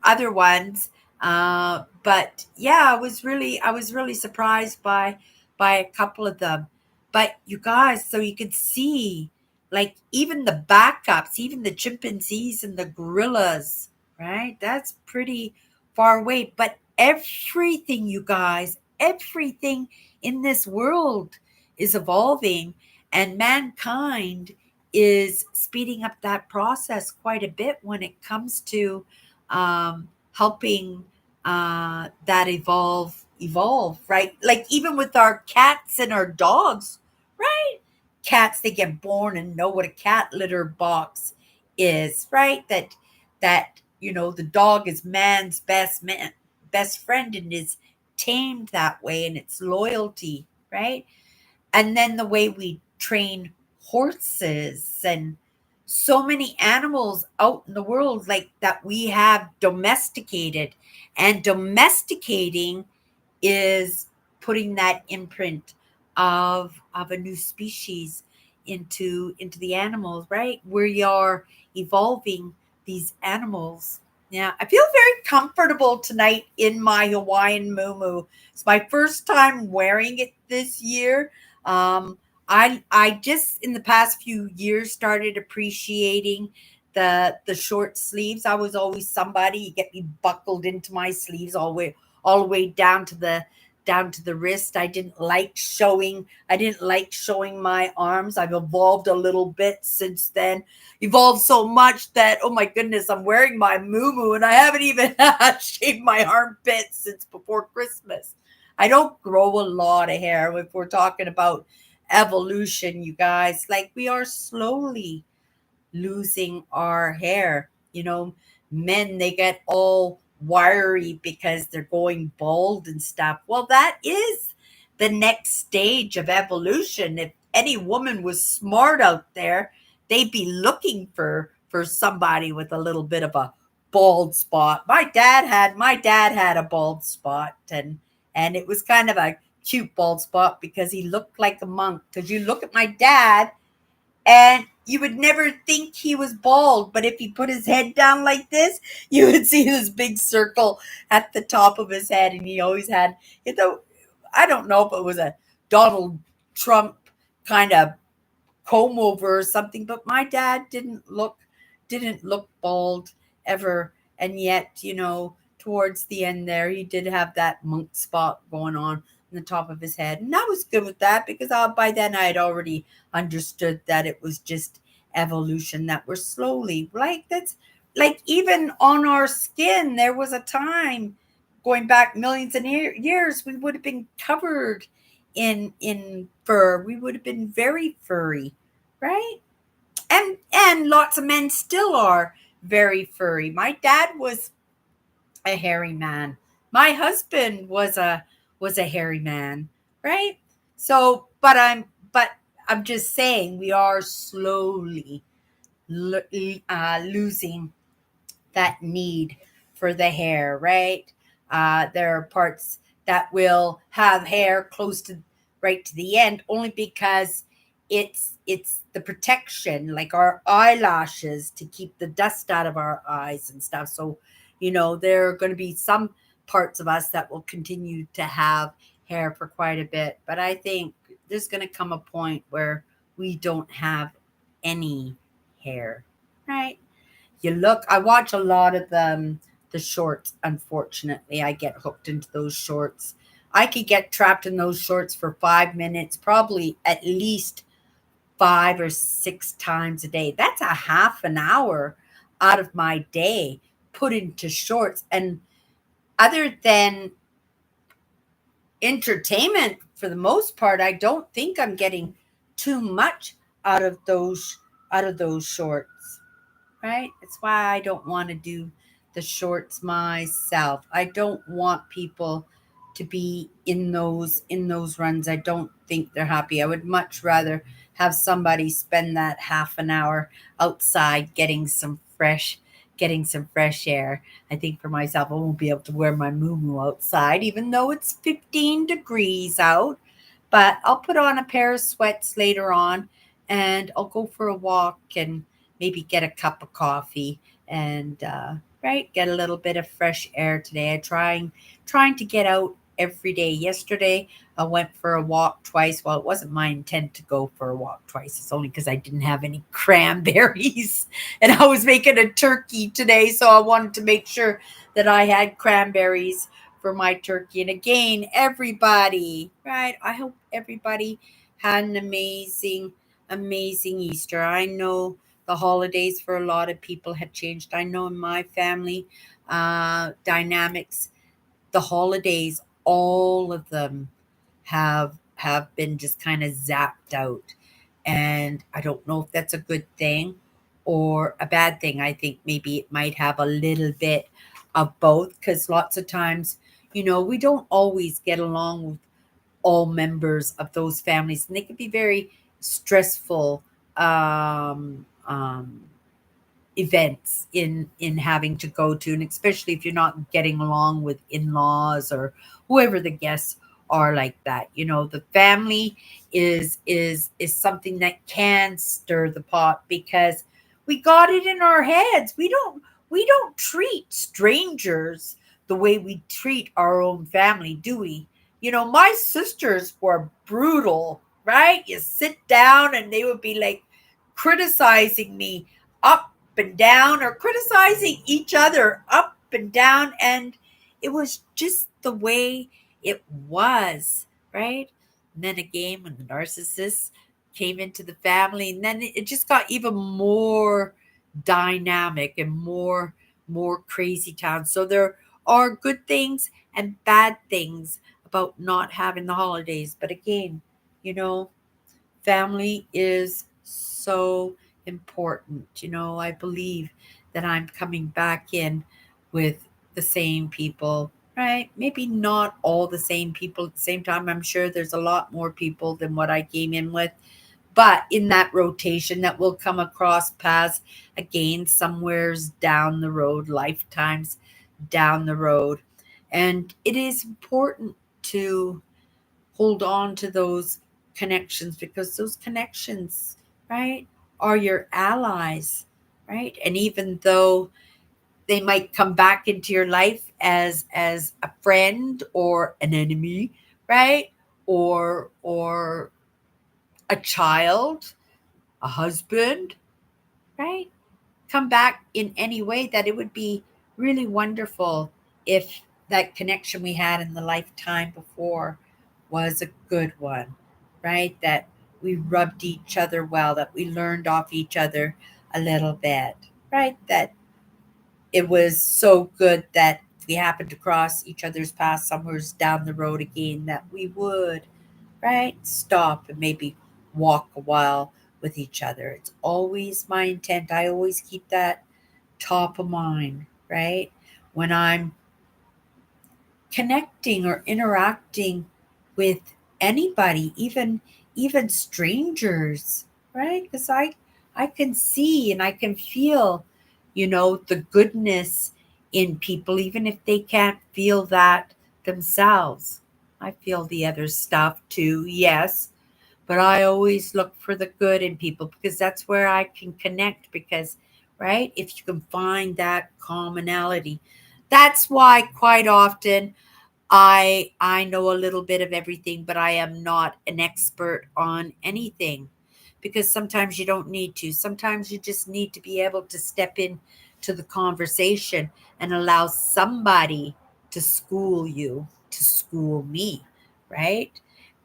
other ones, but yeah, I was really surprised by a couple of them. But you guys, so you could see, like, even the backups, even the chimpanzees and the gorillas, right? That's pretty far away. But everything, you guys, everything in this world is evolving, and mankind is speeding up that process quite a bit when it comes to helping that evolve, right? Like, even with our cats and our dogs, right? Cats, they get born and know what a cat litter box is, right? That the dog is man's best friend, and is tamed that way, and it's loyalty, right? And then the way we train horses and so many animals out in the world, like, that we have domesticated. And domesticating is putting that imprint of a new species into the animals, right? We are evolving these animals. Yeah, I feel very comfortable tonight in my Hawaiian muumuu. It's my first time wearing it this year. um I just, in the past few years, started appreciating the short sleeves. I was always somebody, you get me buckled into my sleeves all the way down to the wrist. I didn't like showing my arms. I've evolved a little bit since then. Evolved so much that, oh my goodness, I'm wearing my muumuu and I haven't even shaved my armpits since before Christmas. I don't grow a lot of hair if we're talking about evolution, you guys. Like, we are slowly losing our hair. Men, they get all wiry because they're going bald and stuff. Well, that is the next stage of evolution. If any woman was smart out there, they'd be looking for somebody with a little bit of a bald spot. My dad had a bald spot, and it was kind of a cute bald spot because he looked like a monk. Because you look at my dad, and you would never think he was bald, but if he put his head down like this, you would see this big circle at the top of his head. And he always had, I don't know if it was a Donald Trump kind of comb over or something, but my dad didn't look bald ever. And yet, towards the end there, he did have that monk spot going on the top of his head. And I was good with that because by then I had already understood that it was just evolution, that we're slowly, like, that's like, even on our skin, there was a time going back millions of years, we would have been covered in fur. We would have been very furry, right? And lots of men still are very furry. My dad was a hairy man. My husband was a hairy man, right? So, but I'm just saying we are slowly losing that need for the hair, right? There are parts that will have hair close to right to the end only because it's the protection, like our eyelashes, to keep the dust out of our eyes and stuff. So, there are going to be some parts of us that will continue to have hair for quite a bit, but I think there's going to come a point where we don't have any hair, right? I watch a lot of the shorts. Unfortunately, I get hooked into those shorts. I could get trapped in those shorts for 5 minutes, probably at least 5 or 6 times a day. That's a half an hour out of my day put into shorts. And other than entertainment, for the most part, I don't think I'm getting too much out of those shorts, right? It's why I don't want to do the shorts myself. I don't want people to be in those runs. I don't think they're happy. I would much rather have somebody spend that half an hour outside getting some fresh air. I think for myself, I won't be able to wear my moo outside, even though it's 15 degrees out. But I'll put on a pair of sweats later on, and I'll go for a walk and maybe get a cup of coffee and right, get a little bit of fresh air today. I'm trying to get out every day. Yesterday I went for a walk twice. Well, it wasn't my intent to go for a walk twice. It's only because I didn't have any cranberries and I was making a turkey today, so I wanted to make sure that I had cranberries for my turkey. And again, everybody, right? I hope everybody had an amazing Easter. I know the holidays for a lot of people had changed. I know in my family dynamics, the holidays, all of them have been just kind of zapped out. And I don't know if that's a good thing or a bad thing. I think maybe it might have a little bit of both, because lots of times, we don't always get along with all members of those families, and they can be very stressful events in having to go to, and especially if you're not getting along with in-laws or whoever the guests are like that. The family is something that can stir the pot, because we got it in our heads. We don't treat strangers the way we treat our own family, do we? My sisters were brutal, right? You sit down and they would be like criticizing me up and down, or criticizing each other up and down. And it was just the way it was, right? And then again, when the narcissist came into the family, and then it just got even more dynamic and more crazy town. So there are good things and bad things about not having the holidays. But again, you know, family is so important. I believe that I'm coming back in with the same people, right? Maybe not all the same people at the same time. I'm sure there's a lot more people than what I came in with. But in that rotation, that will come across paths again, somewheres down the road, lifetimes down the road. And it is important to hold on to those connections, because those connections, right, are your allies, right? And even though they might come back into your life as a friend or an enemy, right? Or a child, a husband, right? Come back in any way, that it would be really wonderful if that connection we had in the lifetime before was a good one, right? That we rubbed each other well, that we learned off each other a little bit, right? That it was so good that if we happened to cross each other's path somewhere down the road again, that we would, right, stop and maybe walk a while with each other. It's always my intent. I always keep that top of mind, right? When I'm connecting or interacting with anybody, even strangers, right? Because I can see and I can feel, the goodness in people, even if they can't feel that themselves. I feel the other stuff too, yes, but I always look for the good in people because that's where I can connect. Because, right, if you can find that commonality, that's why quite often I know a little bit of everything, but I am not an expert on anything because sometimes you don't need to. Sometimes you just need to be able to step in to the conversation and allow somebody to school you, to school me, right?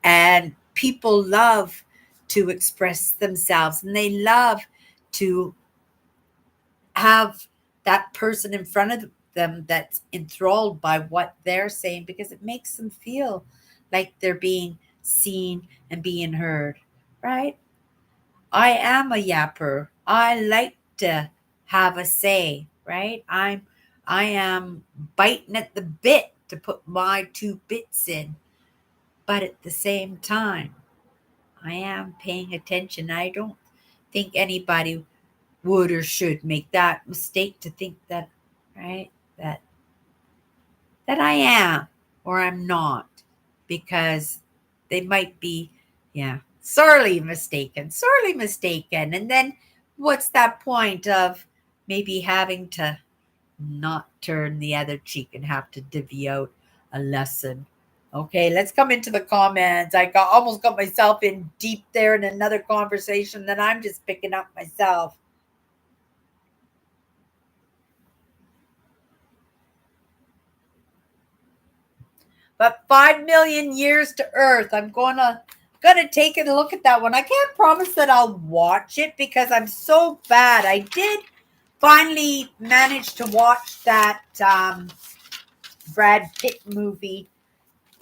And people love to express themselves and they love to have that person in front of them that's enthralled by what they're saying because it makes them feel like they're being seen and being heard, right? I am a yapper. I like to have a say, right? I am biting at the bit to put my two bits in, but at the same time, I am paying attention. I don't think anybody would or should make that mistake to think that, right, that I am or I'm not, because they might be, yeah, sorely mistaken. And then what's that point of maybe having to not turn the other cheek and have to divvy out a lesson? Okay, let's come into the comments. I almost got myself in deep there in another conversation that I'm just picking up myself. But 5 million years to Earth. I'm gonna take a look at that one. I can't promise that I'll watch it because I'm so bad. I did finally manage to watch that Brad Pitt movie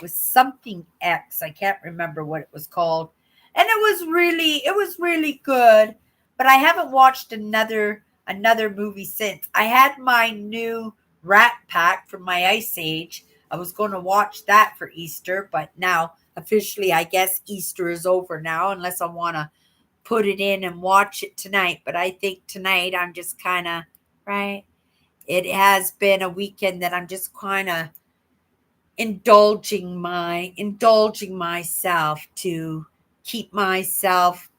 was something X. I can't remember what it was called. And it was really good, but I haven't watched another movie since. I had my new Rat Pack from my Ice Age. I was going to watch that for Easter, but now officially I guess Easter is over now unless I want to put it in and watch it tonight, but I think tonight I'm just kind of right. It has been a weekend that I'm just kind of indulging myself to keep myself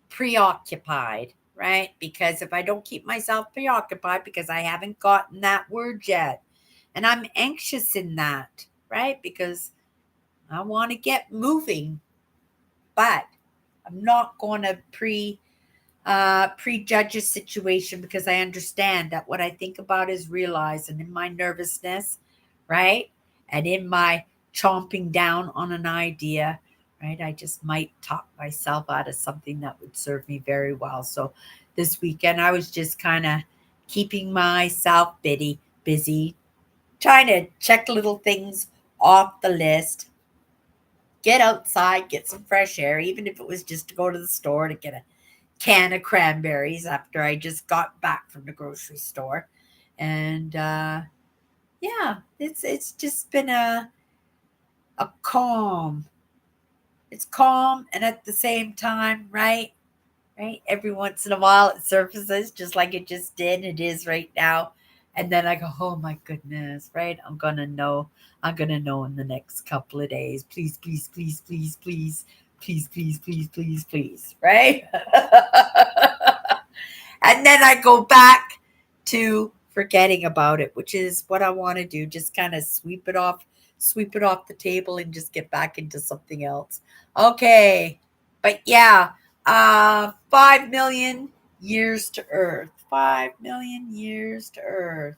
preoccupied, right? Because if I don't keep myself preoccupied, because I haven't gotten that word yet, and I'm anxious in that, right? Because I want to get moving, but I'm not going to prejudge a situation because I understand that what I think about is realized, and in my nervousness, right? And in my chomping down on an idea, right? I just might talk myself out of something that would serve me very well. So this weekend I was just kind of keeping myself busy, trying to check little things off the list, get outside, get some fresh air, even if it was just to go to the store to get a can of cranberries after I just got back from the grocery store. And yeah, it's just been a calm. It's calm and at the same time, right? Right? Every once in a while it surfaces just like it just did. It is right now. And then I go, oh my goodness, right? I'm gonna know. I'm gonna know in the next couple of days. Please, please, please, please, please, please, please, please, please, please, right? And then I go back to forgetting about it, which is what I want to do. Just kind of sweep it off the table and just get back into something else. Okay. But yeah, 5 million years to Earth. 5 million years to Earth.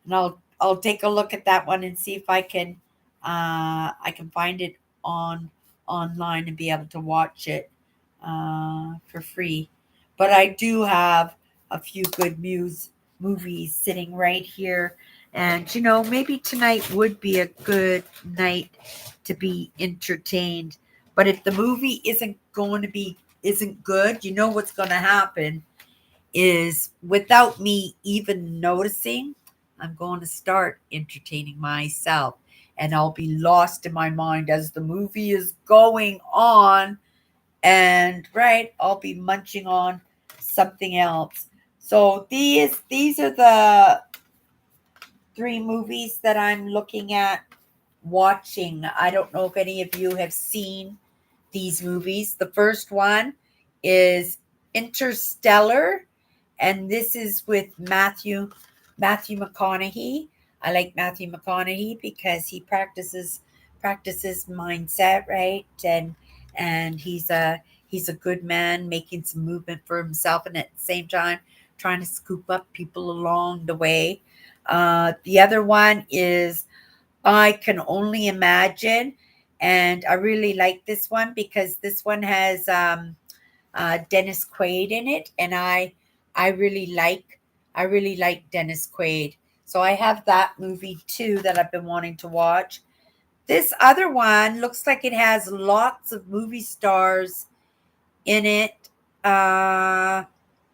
And I'll take a look at that one and see if I can find it online and be able to watch it for free. But I do have a few good movies sitting right here. And, maybe tonight would be a good night to be entertained. But if the movie isn't going to be isn't good, you know what's going to happen is without me even noticing, I'm going to start entertaining myself and I'll be lost in my mind as the movie is going on. And right, I'll be munching on something else. So these are the three movies that I'm looking at watching. I don't know if any of you have seen these movies. The first one is Interstellar, and this is with Matthew McConaughey. I like Matthew McConaughey because he practices mindset, right? And he's a good man making some movement for himself and at the same time trying to scoop up people along the way. The other one is I Can Only Imagine, and I really like this one because this one has Dennis Quaid in it, and I really like I really like Dennis Quaid. So I have that movie too that I've been wanting to watch. This other one looks like it has lots of movie stars in it. Uh,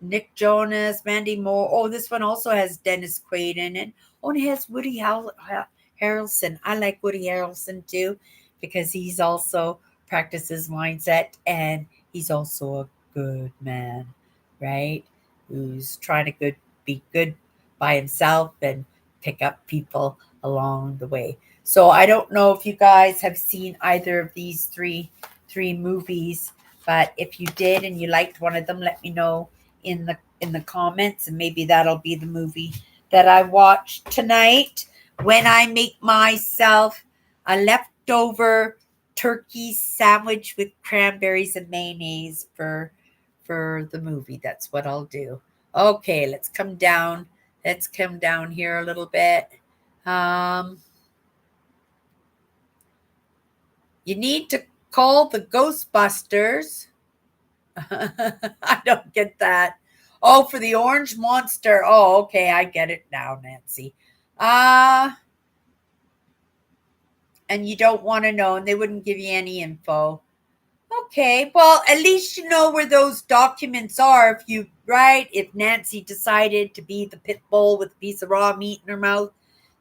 Nick Jonas, Mandy Moore. Oh, this one also has Dennis Quaid in it. Oh, and it has Harrelson. I like Woody Harrelson too because he's also practices mindset and he's also a good man, right? Who's trying to be good by himself and pick up people along the way. So I don't know if you guys have seen either of these three movies, but if you did and you liked one of them, let me know in the comments, and maybe that'll be the movie that I watch tonight when I make myself a leftover turkey sandwich with cranberries and mayonnaise for the movie. That's what I'll do. Okay, let's come down. Let's come down here a little bit. Um, you need to call the Ghostbusters. I don't get that. Oh, for the orange monster. Oh, okay, I get it now, Nancy. Uh, and you don't want to know, and they wouldn't give you any info. Okay, well, at least you know where those documents are. If you, right, if Nancy decided to be the pit bull with a piece of raw meat in her mouth,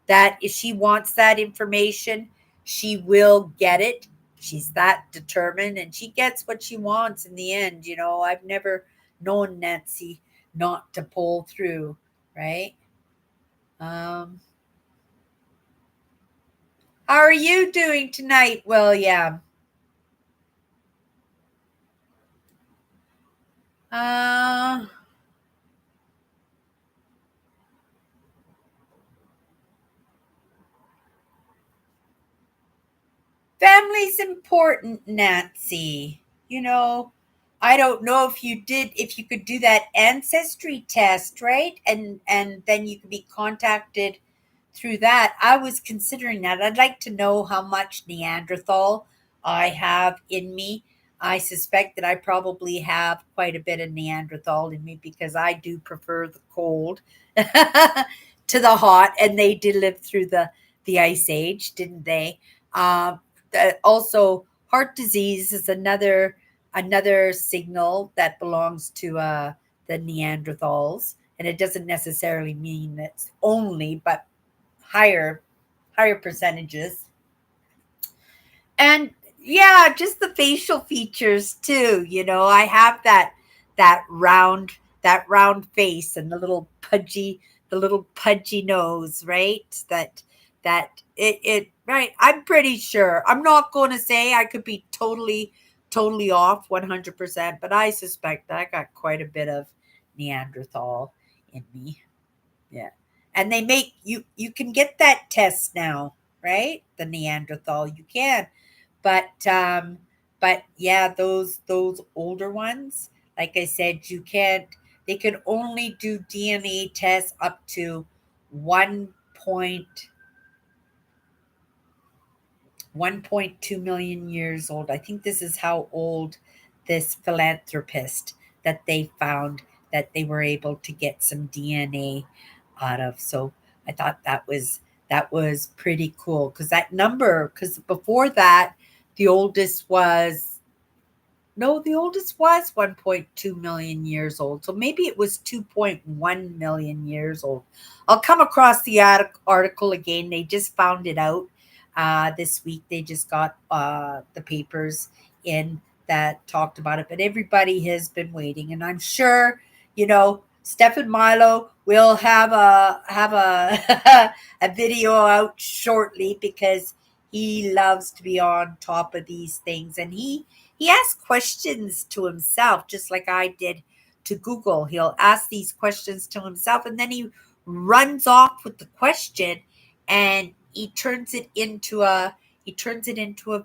that if she wants that information, she will get it. She's that determined and she gets what she wants in the end. You know, I've never known Nancy not to pull through, right? Um, how are you doing tonight, William? Uh, Family's important, Nancy. You know, I don't know if you could do that ancestry test, right? And then you could be contacted through that. I was considering that. I'd like to know how much Neanderthal I have in me. I suspect that I probably have quite a bit of Neanderthal in me because I do prefer the cold to the hot, and they did live through the ice age, didn't they? Um, Also, heart disease is another signal that belongs to the Neanderthals, and it doesn't necessarily mean it's only, but higher higher percentages. And yeah, just the facial features too. You know, I have that round that round face and the little pudgy nose, right? That it right. I'm pretty sure. I'm not going to say I could be totally off 100%, but I suspect that I got quite a bit of Neanderthal in me. Yeah. And they make you can get that test now, right? The Neanderthal you can. But but yeah, those older ones, like I said, you can't they can only do DNA tests up to 1.2 million years old. I think this is how old this philanthropist that they found that they were able to get some DNA out of. So I thought that was pretty cool because that number because before that the oldest No, the oldest was 1.2 million years old. So maybe it was 2.1 million years old. I'll come across the article again. They just found it out this week. They just got the papers in that talked about it. But everybody has been waiting. And I'm sure, Stefan Milo will have a a video out shortly because he loves to be on top of these things. And he asks questions to himself, just like I did to Google. He'll ask these questions to himself, and then he runs off with the question, and he turns it into a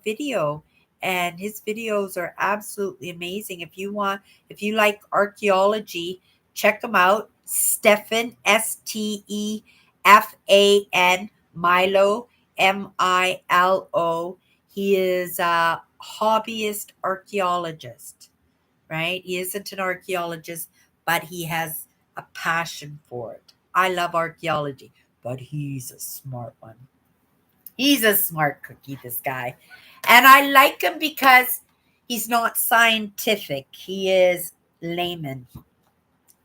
video. And his videos are absolutely amazing. If you like archaeology, check him out. Stefan, Stefan Milo, Milo. He is a hobbyist archaeologist, right? He isn't an archaeologist, but he has a passion for it. I love archaeology, but he's a smart one. He's a smart cookie, this guy. And I like him because he's not scientific, he is layman.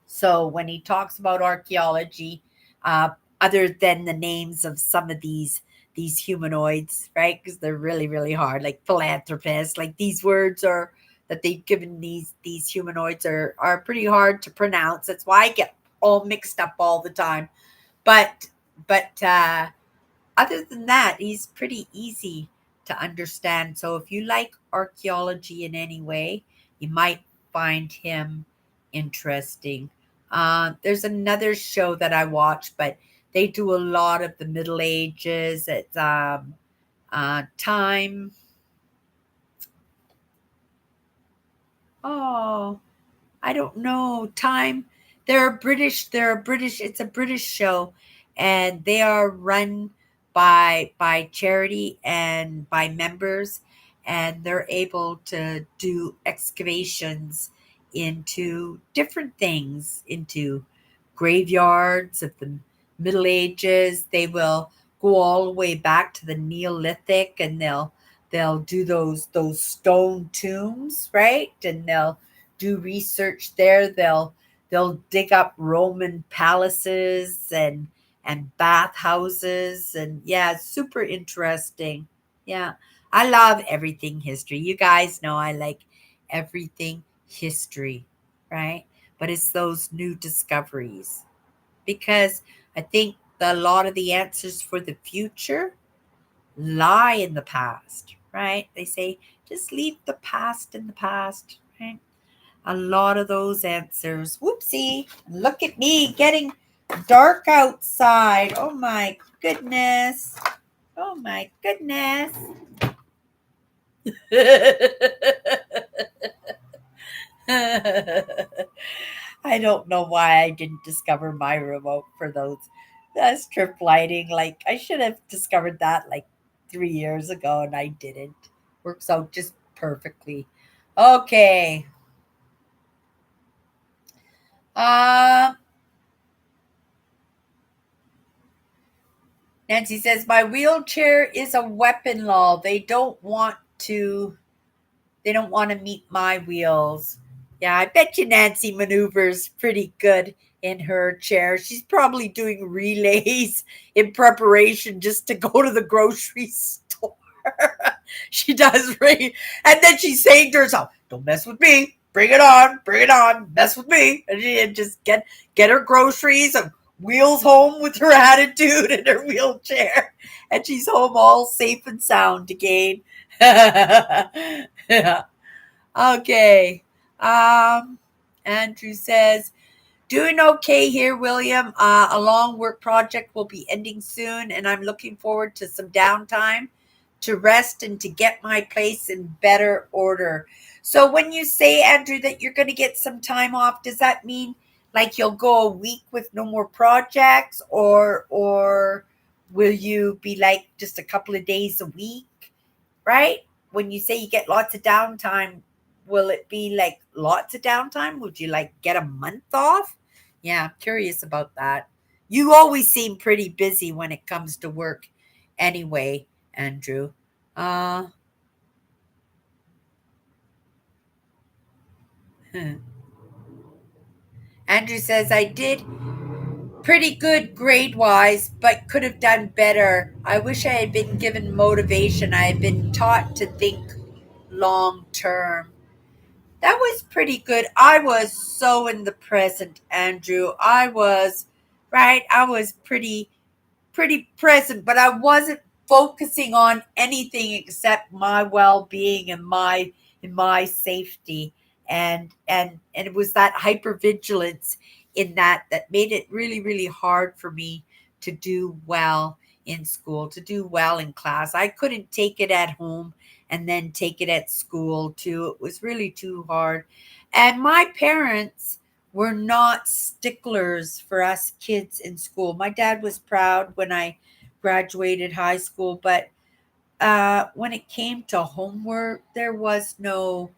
So when he talks about archaeology, uh, other than the names of some of these humanoids, right? Because they're really really hard, like philanthropist, like these words are that they've given these humanoids are pretty hard to pronounce. That's why I get all mixed up all the time. But but other than that, he's pretty easy to understand. So if you like archaeology in any way, you might find him interesting. There's another show that I watch, but they do a lot of the Middle Ages. It's time. Oh, I don't know. Time. They're British. They're a British. It's a British show, and they are run by charity and by members, and they're able to do excavations into different things, into graveyards of the Middle Ages. They will go all the way back to the Neolithic, and they'll do those stone tombs, right? And they'll do research there. They'll dig up Roman palaces and bathhouses, and yeah, it's super interesting. Yeah. I love everything history. You guys know I like everything history, right? But it's those new discoveries because I think a lot of the answers for the future lie in the past, right? They say just leave the past in the past, right? A lot of those answers. Whoopsie. Look at me getting dark outside. Oh my goodness. Oh my goodness. I don't know why I didn't discover my remote for those strip lighting. Like I should have discovered that like 3 years ago and I didn't. Works out just perfectly. Okay. Uh Nancy says, my wheelchair is a weapon law. They don't want to meet my wheels. Yeah, I bet you Nancy maneuvers pretty good in her chair. She's probably doing relays in preparation just to go to the grocery store. She does, right? And then she's saying to herself, don't mess with me. Bring it on, mess with me. And she just get her groceries and wheels home with her attitude and her wheelchair. And she's home all safe and sound again. Yeah. Okay. Um, Andrew says, doing okay here, William. A long work project will be ending soon, and I'm looking forward to some downtime to rest and to get my place in better order. So, when you say, Andrew, that you're going to get some time off, does that mean like you'll go a week with no more projects, or will you be like just a couple of days a week? Right? When you say you get lots of downtime, will it be like lots of downtime? Would you like get a month off? Yeah, I'm curious about that. You always seem pretty busy when it comes to work anyway, Andrew. Uh Andrew says, I did pretty good grade wise, but could have done better. I wish I had been given motivation. I had been taught to think long term. That was pretty good. I was so in the present, Andrew. I was, right? I was pretty present, but I wasn't focusing on anything except my well-being and my safety. And it was that hypervigilance in that made it really hard for me to do well in school, to do well in class. I couldn't take it at home and then take it at school too. It was really too hard. And my parents were not sticklers for us kids in school. My dad was proud when I graduated high school, but when it came to homework, there was no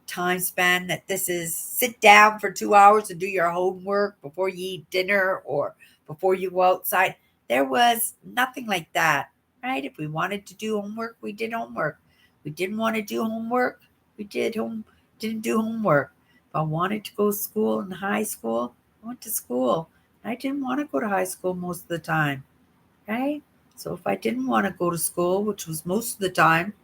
time span that this is sit down for 2 hours and do your homework before you eat dinner or before you go outside. There was nothing like that, right? If we wanted to do homework, we did homework. We didn't want to do homework, we didn't do homework. If I wanted to go to school in high school, I went to school. I didn't want to go to high school most of the time, right? So if I didn't want to go to school, which was most of the time,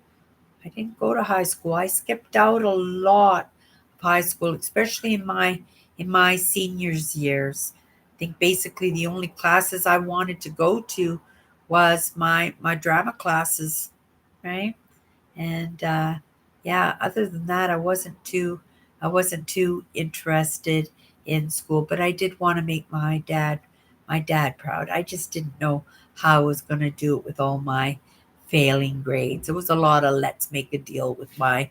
I didn't go to high school. I skipped out a lot of high school, especially in my seniors years. I think basically the only classes I wanted to go to was my drama classes, right? And yeah, other than that, I wasn't too interested in school, but I did want to make my dad proud. I just didn't know how I was going to do it with all my failing grades. It was a lot of let's make a deal with my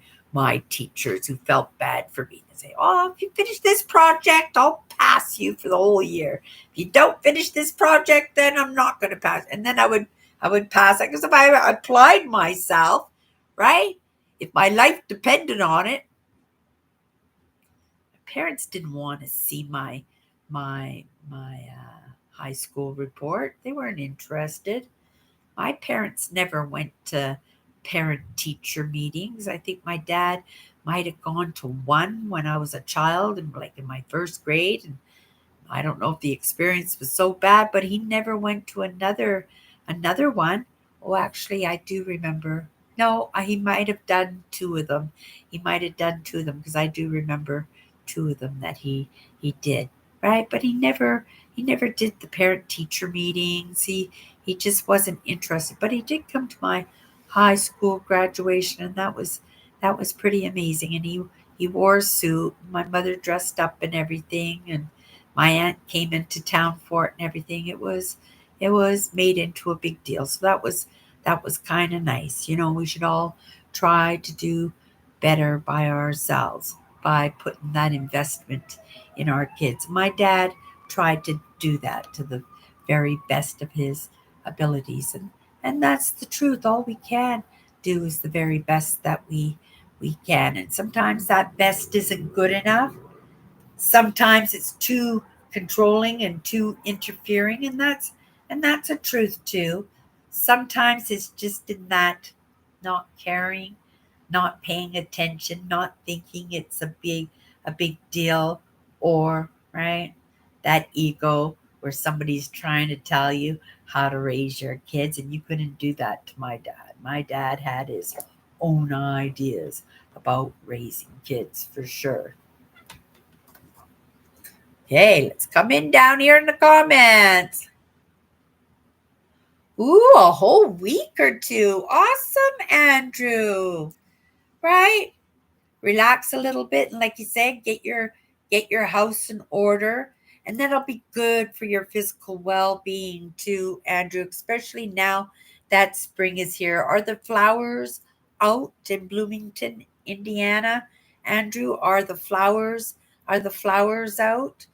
teachers who felt bad for me and say, "Oh, if you finish this project, I'll pass you for the whole year. If you don't finish this project, then I'm not going to pass." And then I would pass it because if I applied myself, right? If my life depended on it, my parents didn't want to see my high school report. They weren't interested. My parents never went to parent teacher meetings. I think my dad might have gone to one when I was a child and like in my first grade, and I don't know if the experience was so bad, but he never went to another one. Oh, actually, I do remember. No, he might have done two of them. He might have done two of them because I do remember two of them that he did. Right, but he never did the parent teacher meetings. He just wasn't interested. But he did come to my high school graduation, and that was pretty amazing. And he wore a suit. My mother dressed up and everything, and my aunt came into town for it and everything. It was made into a big deal. So that was kind of nice. We should all try to do better by ourselves by putting that investment in our kids. My dad tried to do that to the very best of his abilities, and that's the truth. All we can do is the very best that we can, and sometimes that best isn't good enough. Sometimes it's too controlling and too interfering, and that's a truth too. Sometimes it's just in that not caring, not paying attention, not thinking it's a big deal, or right, that ego where somebody's trying to tell you how to raise your kids, and you couldn't do that to my dad. My dad had his own ideas about raising kids for sure. Okay, let's come in down here in the comments. Ooh, a whole week or two. Awesome, Andrew. Right? Relax a little bit and like you said, get your house in order. And that'll be good for your physical well-being too, Andrew, especially now that spring is here. Are the flowers out in Bloomington, Indiana? Andrew, are the flowers out?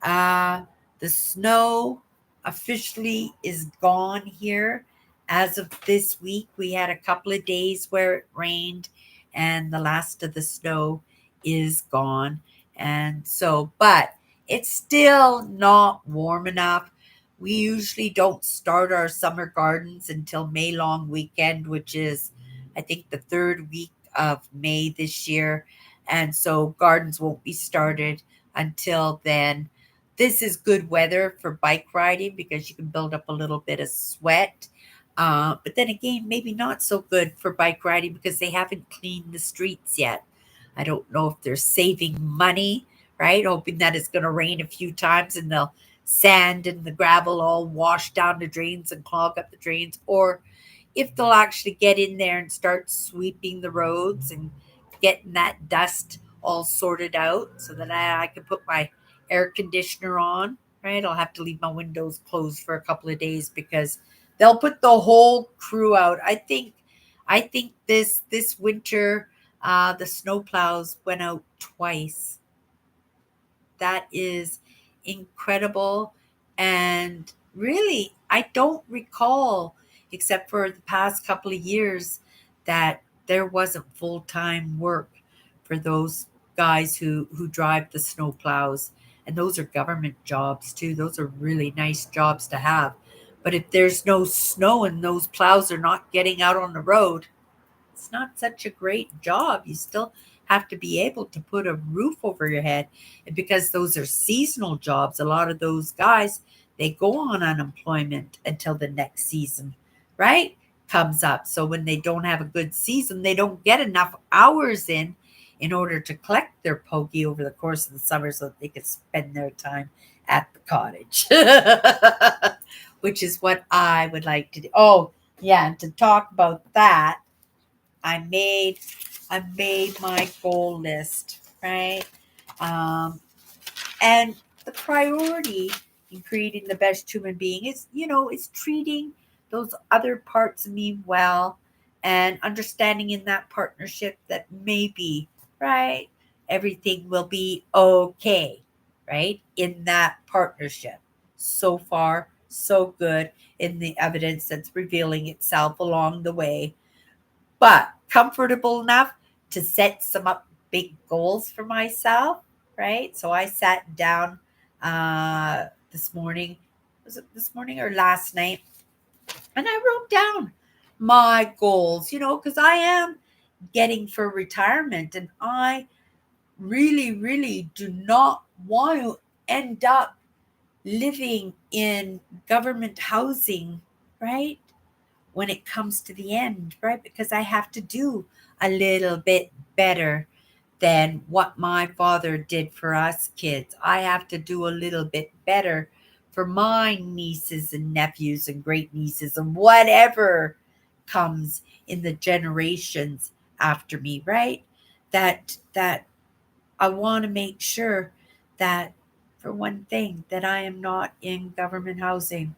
Uh, the snow officially is gone here. As of this week, we had a couple of days where it rained, and the last of the snow is gone. And so, but it's still not warm enough. We usually don't start our summer gardens until May long weekend, which is, I think, the third week of May this year. and so gardens won't be started until then. This is good weather for bike riding because you can build up a little bit of sweat. But then again, maybe not so good for bike riding because they haven't cleaned the streets yet. I don't know if they're saving money, right? Hoping that it's going to rain a few times and they'll sand and the gravel all wash down the drains and clog up the drains, or if they'll actually get in there and start sweeping the roads and getting that dust all sorted out so that I can put my air conditioner on, right? I'll have to leave my windows closed for a couple of days because they'll put the whole crew out. I think this winter the snowplows went out twice. That is incredible. And really, I don't recall, except for the past couple of years, that there wasn't full time work for those guys who drive the snow plows. And those are government jobs too. Those are really nice jobs to have. But if there's no snow and those plows are not getting out on the road, it's not such a great job. You still have to be able to put a roof over your head. And because those are seasonal jobs, a lot of those guys, they go on unemployment until the next season, right? Comes up. So when they don't have a good season, they don't get enough hours in order to collect their pokey over the course of the summer so that they can spend their time at the cottage. Which is what I would like to do. Oh, yeah, and to talk about that, I made I made my goal list, right? Um, and the priority in creating the best human being is treating those other parts of me well and understanding in that partnership that maybe, right, everything will be okay, right, in that partnership. So far, so good in the evidence that's revealing itself along the way, but comfortable enough to set some up big goals for myself, right? So I sat down this morning. Was it this morning or last night? And I wrote down my goals, because I am getting for retirement and I really, really do not want to end up living in government housing, right? When it comes to the end, right? Because I have to do a little bit better than what my father did for us kids. I have to do a little bit better for my nieces and nephews and great nieces and whatever comes in the generations after me, right? That I want to make sure that, for one thing, that I am not in government housing.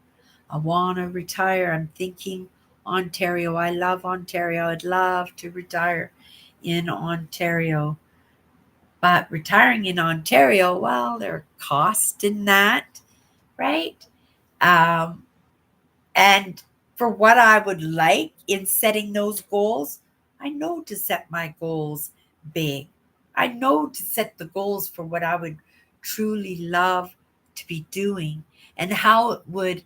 I want to retire. I'm thinking Ontario. I love Ontario. I'd love to retire in Ontario. But retiring in Ontario, well, there are costs in that, right? Um, and for what I would like in setting those goals, I know to set my goals big. I know to set the goals for what I would truly love to be doing and how it would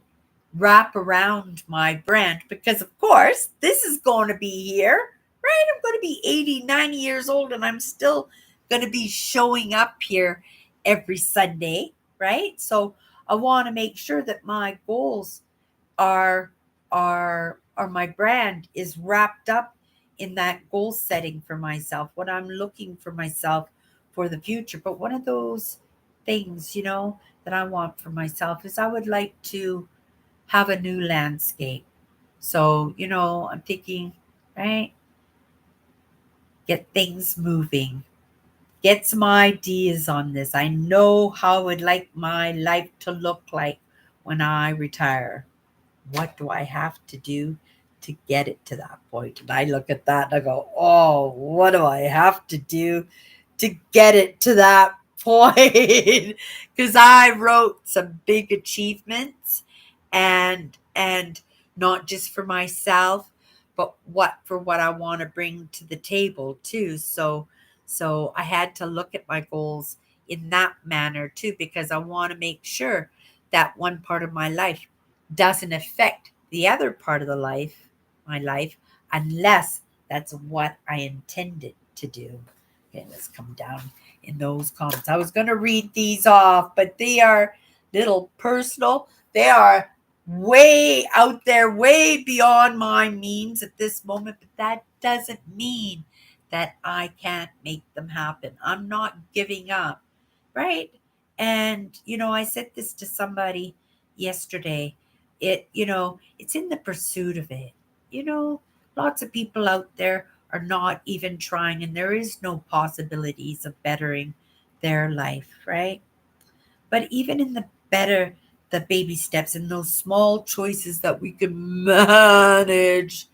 wrap around my brand. Because, of course, this is going to be here, right? I'm going to be 80, 90 years old and I'm still going to be showing up here every Sunday, right? So I want to make sure that my goals are are my brand is wrapped up in that goal setting for myself, what I'm looking for myself for the future. But one of those things, that I want for myself is I would like to have a new landscape. So, I'm thinking, right, get things moving, get some ideas on this. I know how I would like my life to look like when I retire. What do I have to do to get it to that point? And I look at that and I go, oh, what do I have to do to get it to that point? Because I wrote some big achievements and not just for myself, but what I want to bring to the table too. So I had to look at my goals in that manner too, because I want to make sure that one part of my life doesn't affect the other part of my life, unless that's what I intended to do. Okay, let's come down in those comments. I was going to read these off, but they are little personal. They are way out there, way beyond my means at this moment, but that doesn't mean that I can't make them happen. I'm not giving up, right? And, I said this to somebody yesterday. It's in the pursuit of it. Lots of people out there are not even trying, and there is no possibilities of bettering their life, right? But even in the baby steps and those small choices that we can manage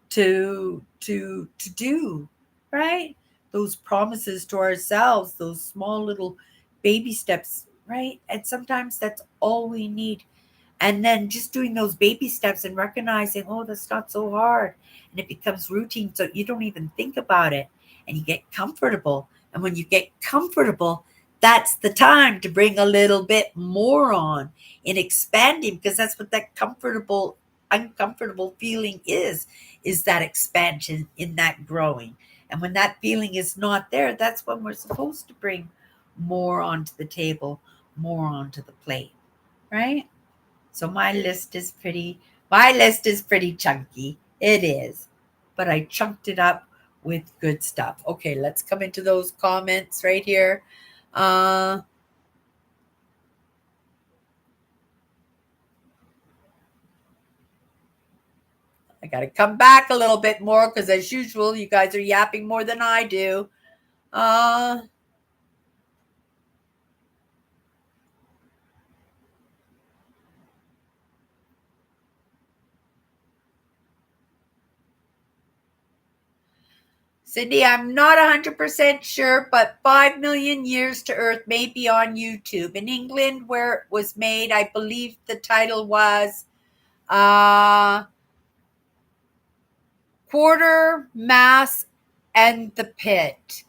to do, right? Those promises to ourselves, those small little baby steps, right? And sometimes that's all we need. And then just doing those baby steps and recognizing, oh, that's not so hard. And it becomes routine. So you don't even think about it and you get comfortable. And when you get comfortable, that's the time to bring a little bit more on in expanding, because that's what that uncomfortable feeling is that expansion in that growing. And when that feeling is not there, that's when we're supposed to bring more onto the table, more onto the plate, right? So my list is pretty chunky. It is. But I chunked it up with good stuff. Okay, let's come into those comments right here. Uh I got to come back a little bit more because as usual you guys are yapping more than I do. Uh Cindy, I'm not 100% sure, but 5 million years to Earth may be on YouTube. In England, where it was made, I believe the title was uh, Quarter Mass and the Pit.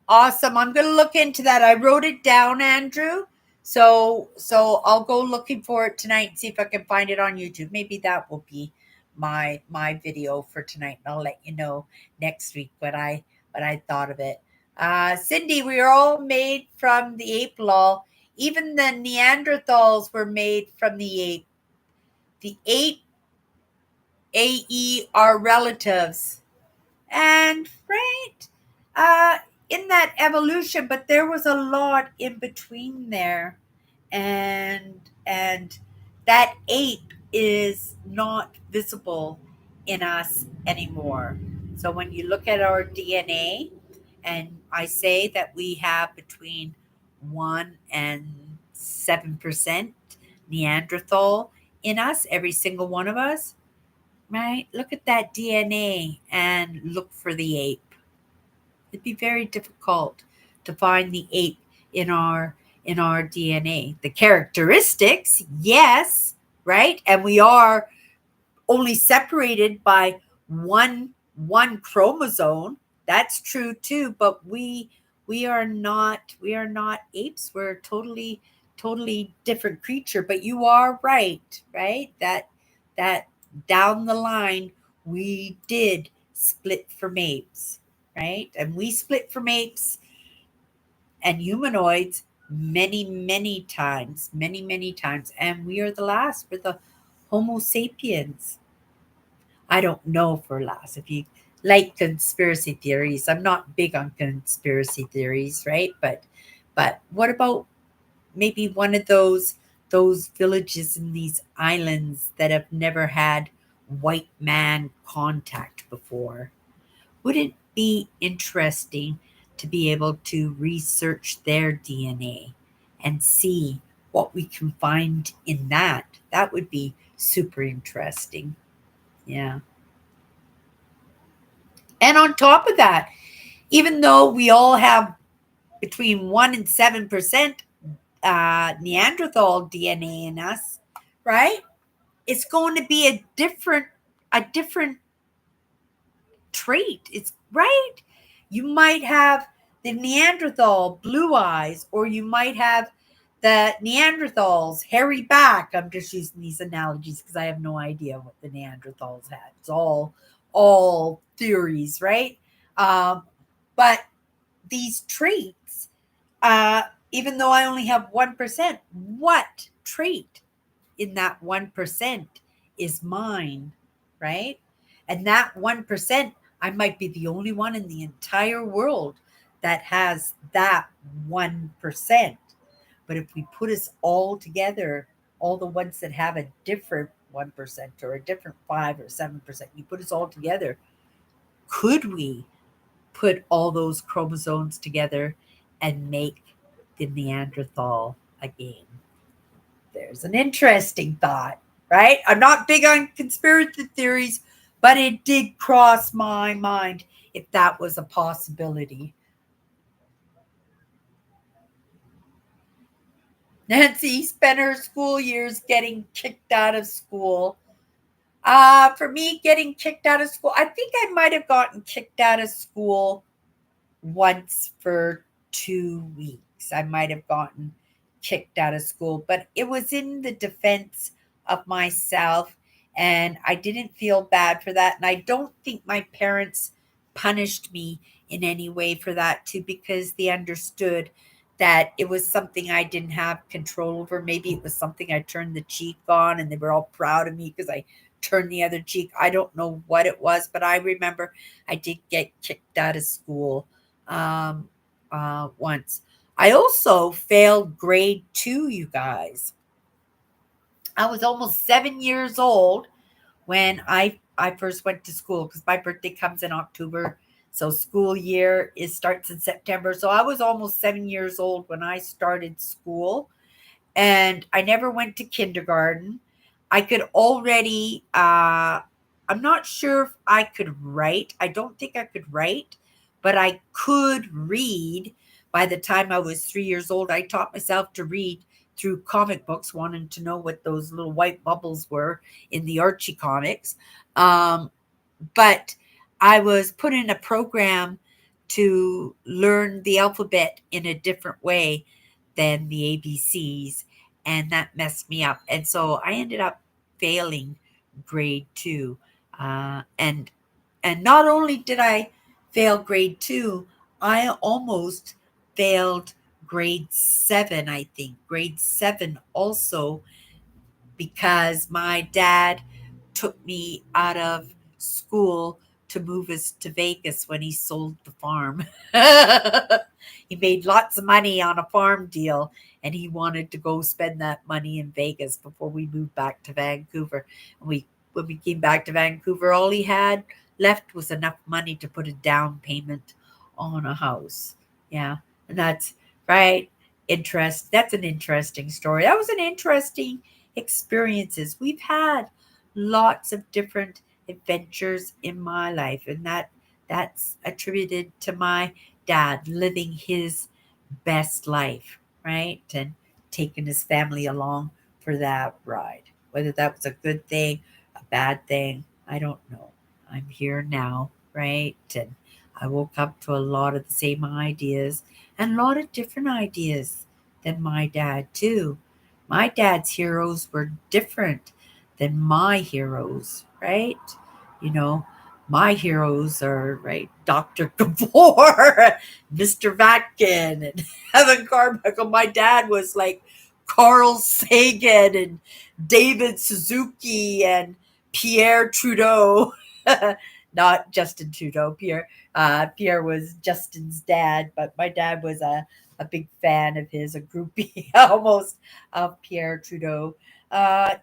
Awesome. I'm going to look into that. I wrote it down, Andrew. So I'll go looking for it tonight and see if I can find it on YouTube. Maybe that will be my video for tonight. And I'll let you know next week what I thought of it. Cindy, we are all made from the ape lol. Even the Neanderthals were made from the ape. The ape AE are relatives. And right, uh, in that evolution, but there was a lot in between there, and that ape is not visible in us anymore. So when you look at our DNA, and I say that we have between 1 and 7% Neanderthal in us, every single one of us, right? Look at that DNA and look for the ape. It'd be very difficult to find the ape in our DNA. The characteristics, yes, right? And we are only separated by one chromosome. That's true too, but we are not apes. We're a totally different creature. But you are right? That down the line we did split from apes, right? And we split from apes and humanoids many times, and we are the last. We're the Homo sapiens. I don't know for last. If you like conspiracy theories, I'm not big on conspiracy theories, right? But what about maybe one of those villages in these islands that have never had white man contact before? Would it be interesting to be able to research their DNA and see what we can find in that? That would be super interesting. Yeah. And on top of that, even though we all have between 1 and 7% Neanderthal DNA in us, right? It's going to be a different trait. It's right. You might have the Neanderthal blue eyes, or you might have the Neanderthals hairy back. I'm just using these analogies because I have no idea what the Neanderthals had. It's all theories, right? Um, but these traits, uh, even though I only have 1%, what trait in that 1% is mine, right? And that 1%, I might be the only one in the entire world that has that 1%. But if we put us all together, all the ones that have a different 1% or a different 5 or 7%, you put us all together, could we put all those chromosomes together and make the Neanderthal again? There's an interesting thought, right? I'm not big on conspiracy theories, but it did cross my mind if that was a possibility. Nancy spent her school years getting kicked out of school. For me, getting kicked out of school, I think I might have gotten kicked out of school once for 2 weeks. I might have gotten kicked out of school, but it was in the defense of myself, and I didn't feel bad for that. And I don't think my parents punished me in any way for that, too, because they understood that it was something I didn't have control over. Maybe it was something I turned the cheek on, and they were all proud of me because I turned the other cheek. I don't know what it was, but I remember I did get kicked out of school um, once. I also failed grade two, you guys. I was almost 7 years old when I first went to school because my birthday comes in October. So school year is starts in September. So I was almost 7 years old when I started school, and I never went to kindergarten. I could already, I'm not sure if I could write. I don't think I could write, but I could read by the time I was 3 years old. I taught myself to read through comic books, wanting to know what those little white bubbles were in the Archie comics. Um, but I was put in a program to learn the alphabet in a different way than the ABCs, and that messed me up. And so I ended up failing grade two. And not only did I fail grade two, I almost failed grade seven, I think. Grade seven also, because my dad took me out of school to move us to Vegas when he sold the farm. He made lots of money on a farm deal, and he wanted to go spend that money in Vegas before we moved back to Vancouver. And when we came back to Vancouver, all he had left was enough money to put a down payment on a house. Yeah, and that's right. That's an interesting story. That was an interesting experiences. We've had lots of different adventures in my life, and that's attributed to my dad living his best life, right? And taking his family along for that ride. Whether that was a good thing, a bad thing, I don't know. I'm here now, right? And I woke up to a lot of the same ideas and a lot of different ideas than my dad, too. My dad's heroes were different than my heroes, right? You know, my heroes are, right, Dr. Gabor, Mr. Vatkin, and Evan Carmichael. My dad was like Carl Sagan and David Suzuki and Pierre Trudeau. Not Justin Trudeau. Pierre was Justin's dad, but my dad was a big fan of his, a groupie almost of Pierre Trudeau.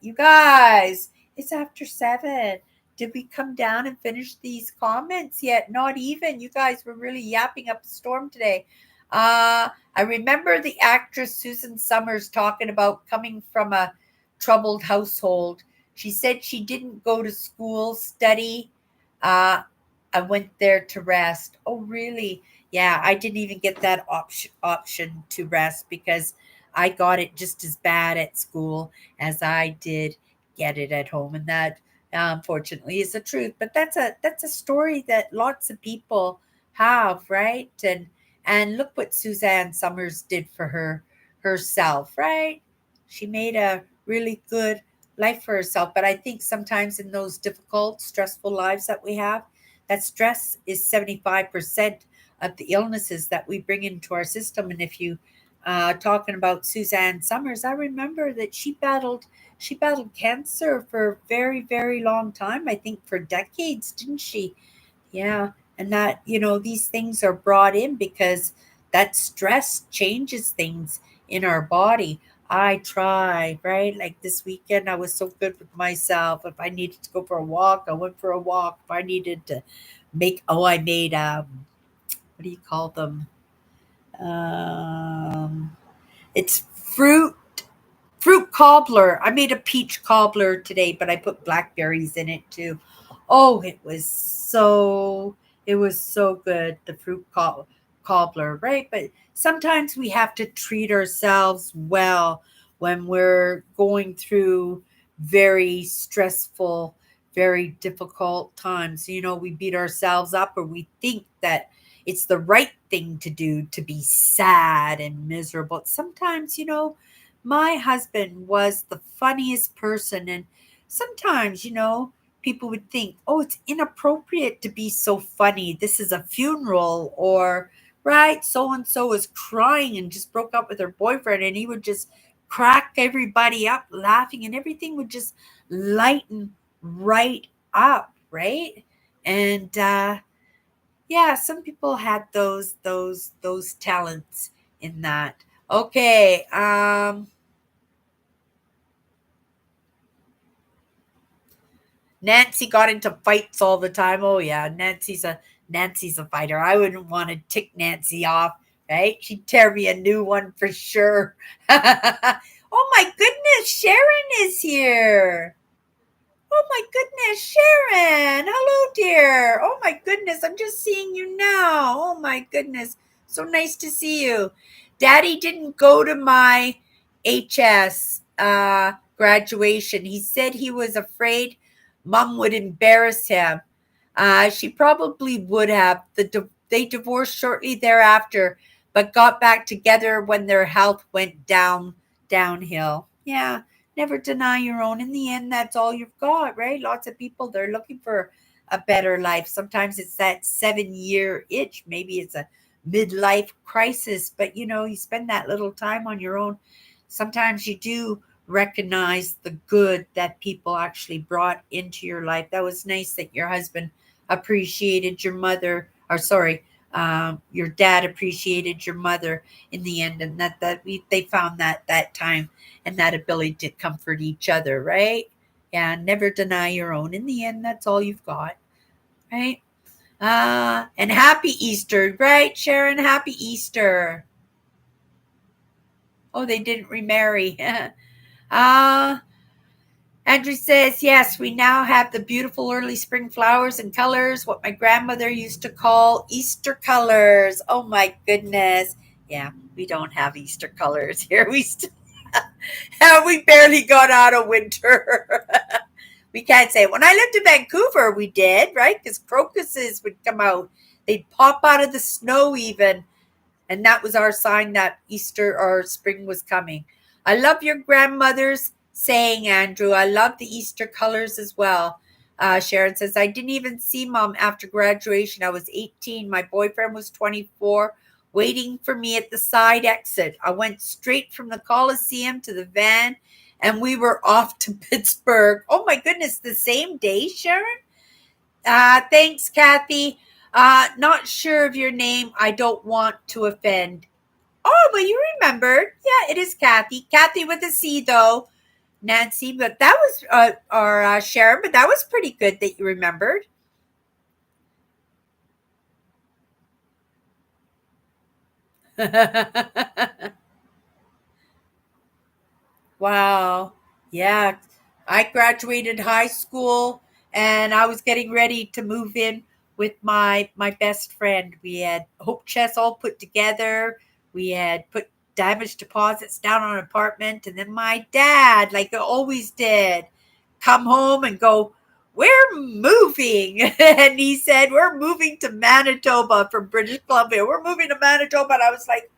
You guys, it's after 7. Did we come down and finish these comments yet? Not even. You guys were really yapping up a storm today. I remember the actress Susan Summers talking about coming from a troubled household. She said she didn't go to school, study. Uh, I went there to rest. Oh, really? Yeah, I didn't even get that option to rest because I got it just as bad at school as I did get it at home, and that unfortunately is the truth. But that's a story that lots of people have, right? And look what Suzanne Summers did for herself, right? She made a really good life for herself. But I think sometimes in those difficult, stressful lives that we have, that stress is 75% of the illnesses that we bring into our system. And if you talking about Suzanne Summers, I remember that she battled cancer for a very, very long time. I think for decades, didn't she? Yeah. And that, these things are brought in because that stress changes things in our body. I try, right? Like this weekend, I was so good with myself. If I needed to go for a walk, I went for a walk. If I needed to I made, what do you call them? Um, it's fruit cobbler. I made a peach cobbler today, but I put blackberries in it too. Oh, it was so good, the cobbler, right? But sometimes we have to treat ourselves well when we're going through very stressful, very difficult times. We beat ourselves up, or we think that it's the right thing to do to be sad and miserable. Sometimes, my husband was the funniest person, and sometimes, people would think, oh, it's inappropriate to be so funny. This is a funeral, or, right, so and so is crying and just broke up with her boyfriend, and he would just crack everybody up laughing, and everything would just lighten right up, right? And yeah, some people had those talents in that. Okay, Nancy got into fights all the time. Oh yeah, Nancy's a fighter. I wouldn't want to tick Nancy off, right? She'd tear me a new one for sure. Oh my goodness, Sharon is here. Oh my goodness, Sharon. Hello, dear. Oh my goodness, I'm just seeing you now. Oh my goodness. So nice to see you. Daddy didn't go to my HS graduation. He said he was afraid Mom would embarrass him. She probably would have. They divorced shortly thereafter, but got back together when their health went downhill. Yeah, never deny your own. In the end, that's all you've got, right? Lots of people, they're looking for a better life. Sometimes it's that 7-year itch. Maybe it's a midlife crisis, but you spend that little time on your own. Sometimes you do recognize the good that people actually brought into your life. That was nice that your husband appreciated your mother, or sorry, your dad appreciated your mother in the end, and they found that time and that ability to comfort each other, right? Yeah, never deny your own. In the end, that's all you've got, right? And happy Easter, right, Sharon? Happy Easter. Oh, they didn't remarry. uh Andrew says, yes, we now have the beautiful early spring flowers and colors, what my grandmother used to call Easter colors. Oh my goodness. Yeah, we don't have Easter colors here. We barely got out of winter. We can't say it. When I lived in Vancouver, we did, right? Because crocuses would come out. They'd pop out of the snow even. And that was our sign that Easter or spring was coming. I love your grandmother's saying, Andrew. I love the Easter colors as well. Sharon says, I didn't even see Mom after graduation. I was 18. My boyfriend was 24, waiting for me at the side exit. I went straight from the Coliseum to the van, and we were off to Pittsburgh. Oh my goodness, the same day, Sharon? Thanks, Kathy. Not sure of your name. I don't want to offend. Oh, but you remembered. Yeah, it is Kathy. Kathy with a C, though. Nancy, but that was, or Sharon, but that was pretty good that you remembered. Wow. Yeah. I graduated high school and I was getting ready to move in with my best friend. We had hope chests all put together. We had put damage deposits down on an apartment, and then my dad, like I always did, come home and go, "We're moving." And he said, "We're moving to Manitoba from British Columbia. We're moving to Manitoba." And I was like,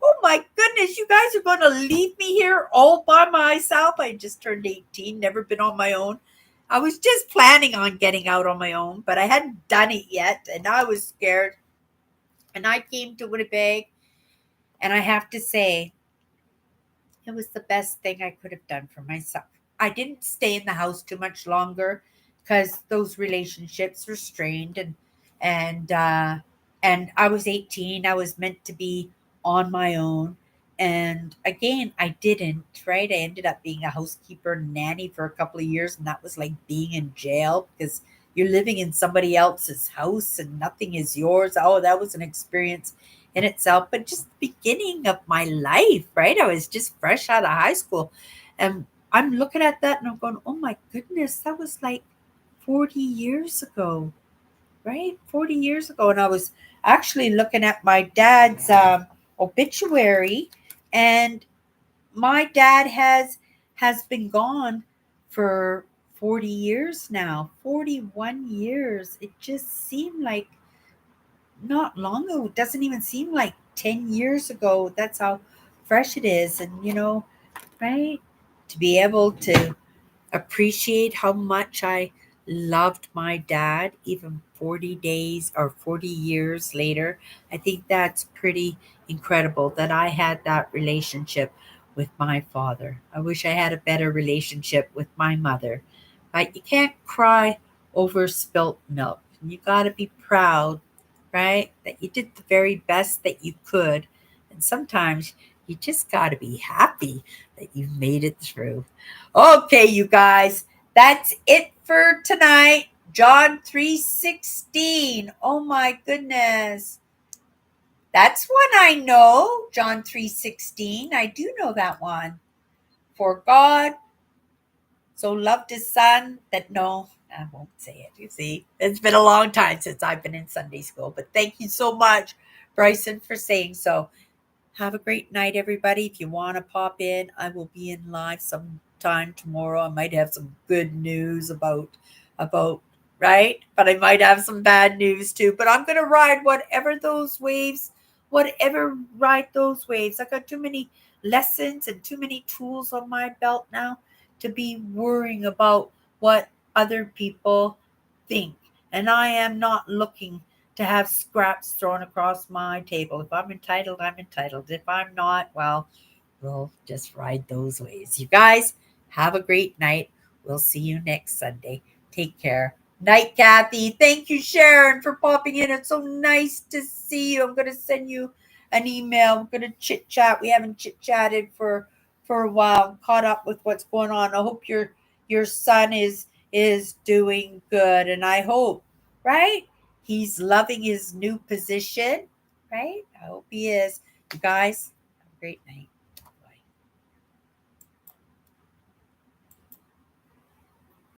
oh my goodness, you guys are going to leave me here all by myself. I just turned 18, never been on my own. I was just planning on getting out on my own, but I hadn't done it yet, and I was scared. And I came to Winnipeg, and I have to say, it was the best thing I could have done for myself. I didn't stay in the house too much longer because those relationships were strained, and uh, and I was 18. I was meant to be on my own, and again, I didn't. Right? I ended up being a housekeeper nanny for a couple of years, and that was like being in jail because you're living in somebody else's house and nothing is yours. Oh, that was an experience in itself, but just the beginning of my life, right? I was just fresh out of high school. And I'm looking at that and I'm going, oh my goodness, that was like 40 years ago, right? 40 years ago. And I was actually looking at my dad's obituary, and my dad has been gone for 40 years now, 41 years. It just seemed like not long ago. It doesn't even seem like 10 years ago. That's how fresh it is. And, right? To be able to appreciate how much I loved my dad, even 40 days or 40 years later, I think that's pretty incredible that I had that relationship with my father. I wish I had a better relationship with my mother. But you can't cry over spilt milk. You got to be proud, right? That you did the very best that you could. And sometimes you just got to be happy that you made it through. Okay, you guys, that's it for tonight. John 3:16. Oh my goodness. That's one I know. John 3:16. I do know that one. For God so loved his son that no, I won't say it. You see, it's been a long time since I've been in Sunday school, but thank you so much, Bryson, for saying so. Have a great night, everybody. If you want to pop in, I will be in live sometime tomorrow. I might have some good news about right, but I might have some bad news too. But I'm gonna ride whatever ride those waves. I got too many lessons and too many tools on my belt now to be worrying about what other people think. And I am not looking to have scraps thrown across my table. If I'm entitled, I'm entitled. If I'm not, well, we'll just ride those ways. You guys, have a great night. We'll see you next Sunday. Take care. Night, Kathy. Thank you, Sharon, for popping in. It's so nice to see you. I'm going to send you an email. We're going to chit chat. We haven't chit chatted for a while. I'm caught up with what's going on. I hope your son is doing good, and I hope, right? He's loving his new position, right? I hope he is. You guys, have a great night.